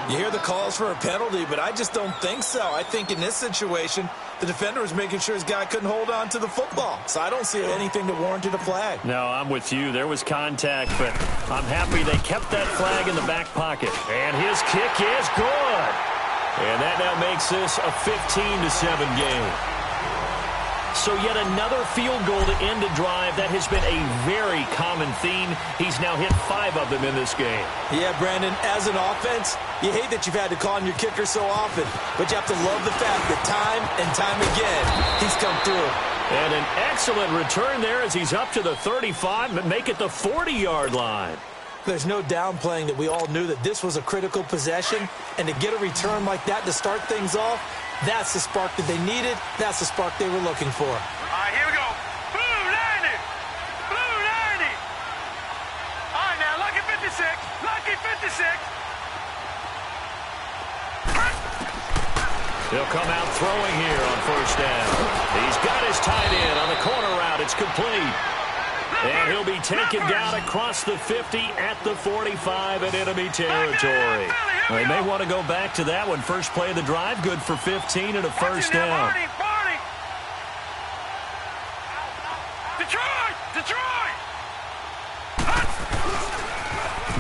You hear the calls for a penalty, but I just don't think so. I think in this situation, the defender was making sure his guy couldn't hold on to the football. So I don't see anything that warranted a flag. No, I'm with you. There was contact, but I'm happy they kept that flag in the back pocket. And his kick is good. And that now makes this a 15-7 game. So yet another field goal to end a drive. That has been a very common theme. He's now hit 5 of them in this game. Yeah, Brandon, as an offense, you hate that you've had to call on your kicker so often, but you have to love the fact that time and time again, he's come through. And an excellent return there as he's up to the 35, but make it the 40-yard line. There's no downplaying that we all knew that this was a critical possession, and to get a return like that to start things off, that's the spark that they needed. That's the spark they were looking for. All right, here we go. Blue 90. Blue 90. All right, now, lucky 56. Lucky 56. He'll come out throwing here on first down. He's got his tight end on the corner route. It's complete. And he'll be taken down across the 50 at the 45 in enemy territory. They may want to go back to that one. First play of the drive, good for 15 and a first down. Detroit!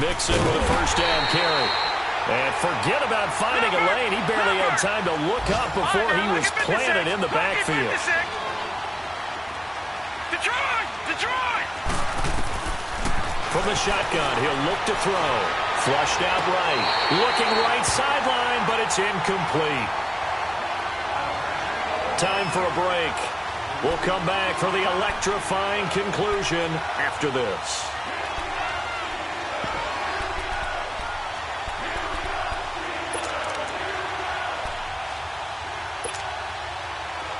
Mixon with a first down carry. And forget about finding a lane. He barely had time to look up before he was planted in the backfield. Detroit! From the shotgun, he'll look to throw. Flushed out right. Looking right sideline, but it's incomplete. Time for a break. We'll come back for the electrifying conclusion after this.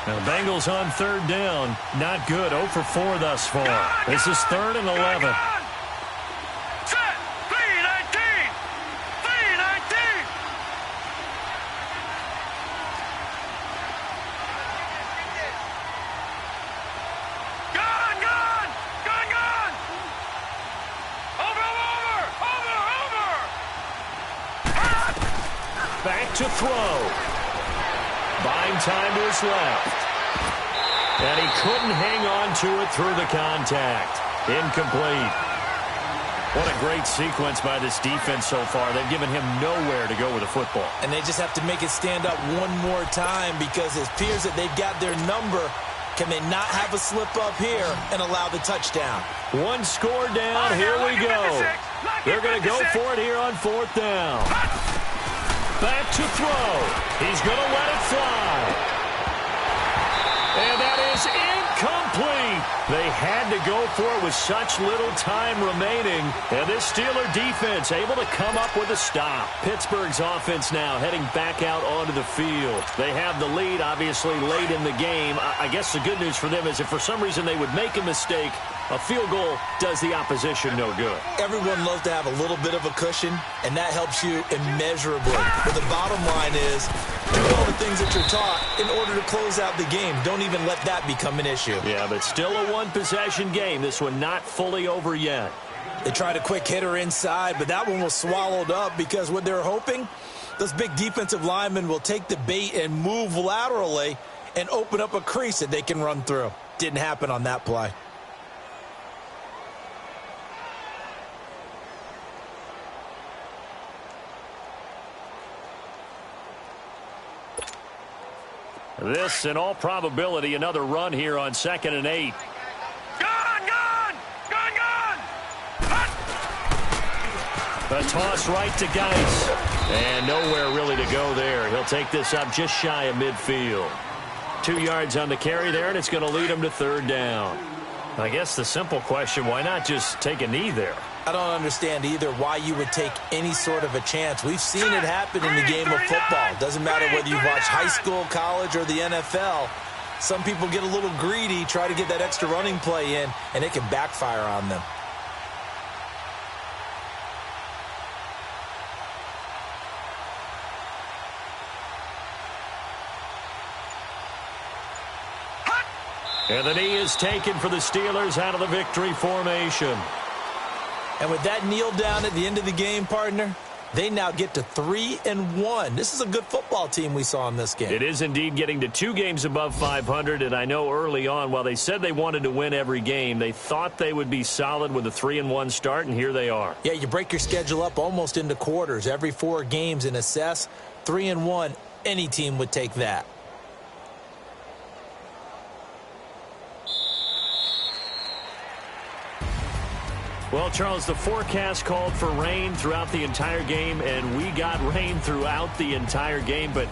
Now, the Bengals on third down. Not good. 0 for 4 thus far. This is 3rd and 11. Set! 3-19! 3-19! Gone! Over! Back to throw. Buying time to his left. And he couldn't hang on to it through the contact. Incomplete. What a great sequence by this defense so far. They've given him nowhere to go with the football. And they just have to make it stand up one more time because it appears that they've got their number. Can they not have a slip up here and allow the touchdown? One score down. Here we go. They're going to go for it here on 4th down. Back to throw. He's going to let it fly. And that is incomplete. They had to go for it with such little time remaining. And this Steeler defense able to come up with a stop. Pittsburgh's offense now heading back out onto the field. They have the lead, obviously, late in the game. I guess the good news for them is if for some reason they would make a mistake, a field goal does the opposition no good. Everyone loves to have a little bit of a cushion, and that helps you immeasurably. But the bottom line is, do all the things that you're taught in order to close out the game. Don't even let that become an issue. Yeah, but still a one-possession game. This one not fully over yet. They tried a quick hitter inside, but that one was swallowed up because what they're hoping, those big defensive linemen will take the bait and move laterally and open up a crease that they can run through. Didn't happen on that play. This, in all probability, another run here on 2nd and 8. Gone! A toss right to Geis. And nowhere really to go there. He'll take this up just shy of midfield. 2 yards on the carry there, and it's going to lead him to 3rd down. I guess the simple question, why not just take a knee there? I don't understand either why you would take any sort of a chance. We've seen it happen in the game of football. Doesn't matter whether you watch high school, college, or the NFL. Some people get a little greedy, try to get that extra running play in, and it can backfire on them. And the knee is taken for the Steelers out of the victory formation. And with that kneel down at the end of the game, partner, They now get to 3-1. This is a good football team we saw in this game. It is indeed getting to 2 games above 500, and I know early on, while they said they wanted to win every game, they thought they would be solid with a 3-1 start, and here they are. Yeah, you break your schedule up almost into quarters, every 4 games, and assess 3-1. Any team would take that. Well, Charles, the forecast called for rain throughout the entire game, and we got rain throughout the entire game. But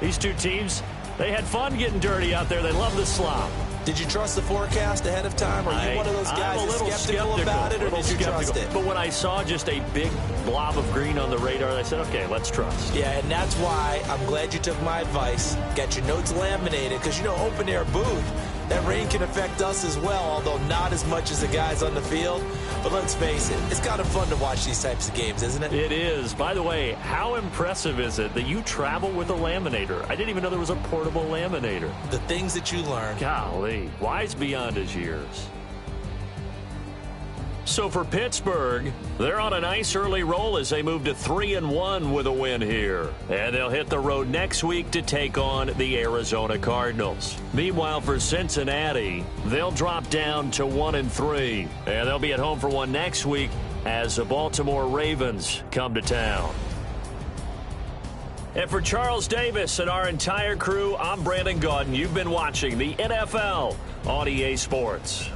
these two teams, they had fun getting dirty out there. They love the slop. Did you trust the forecast ahead of time? Are you one of those guys that's skeptical about it, or did you trust it? But when I saw just a big blob of green on the radar, I said, okay, let's trust. Yeah, and that's why I'm glad you took my advice. Got your notes laminated, because, you know, open-air booth, that rain can affect us as well, although not as much as the guys on the field. But let's face it, it's kind of fun to watch these types of games, isn't it? It is. By the way, how impressive is it that you travel with a laminator? I didn't even know there was a portable laminator. The things that you learn. Golly, wise beyond his years. So for Pittsburgh, they're on a nice early roll as they move to 3-1 with a win here. And they'll hit the road next week to take on the Arizona Cardinals. Meanwhile, for Cincinnati, they'll drop down to 1-3. And they'll be at home for one next week as the Baltimore Ravens come to town. And for Charles Davis and our entire crew, I'm Brandon Gaudin. You've been watching the NFL on EA Sports.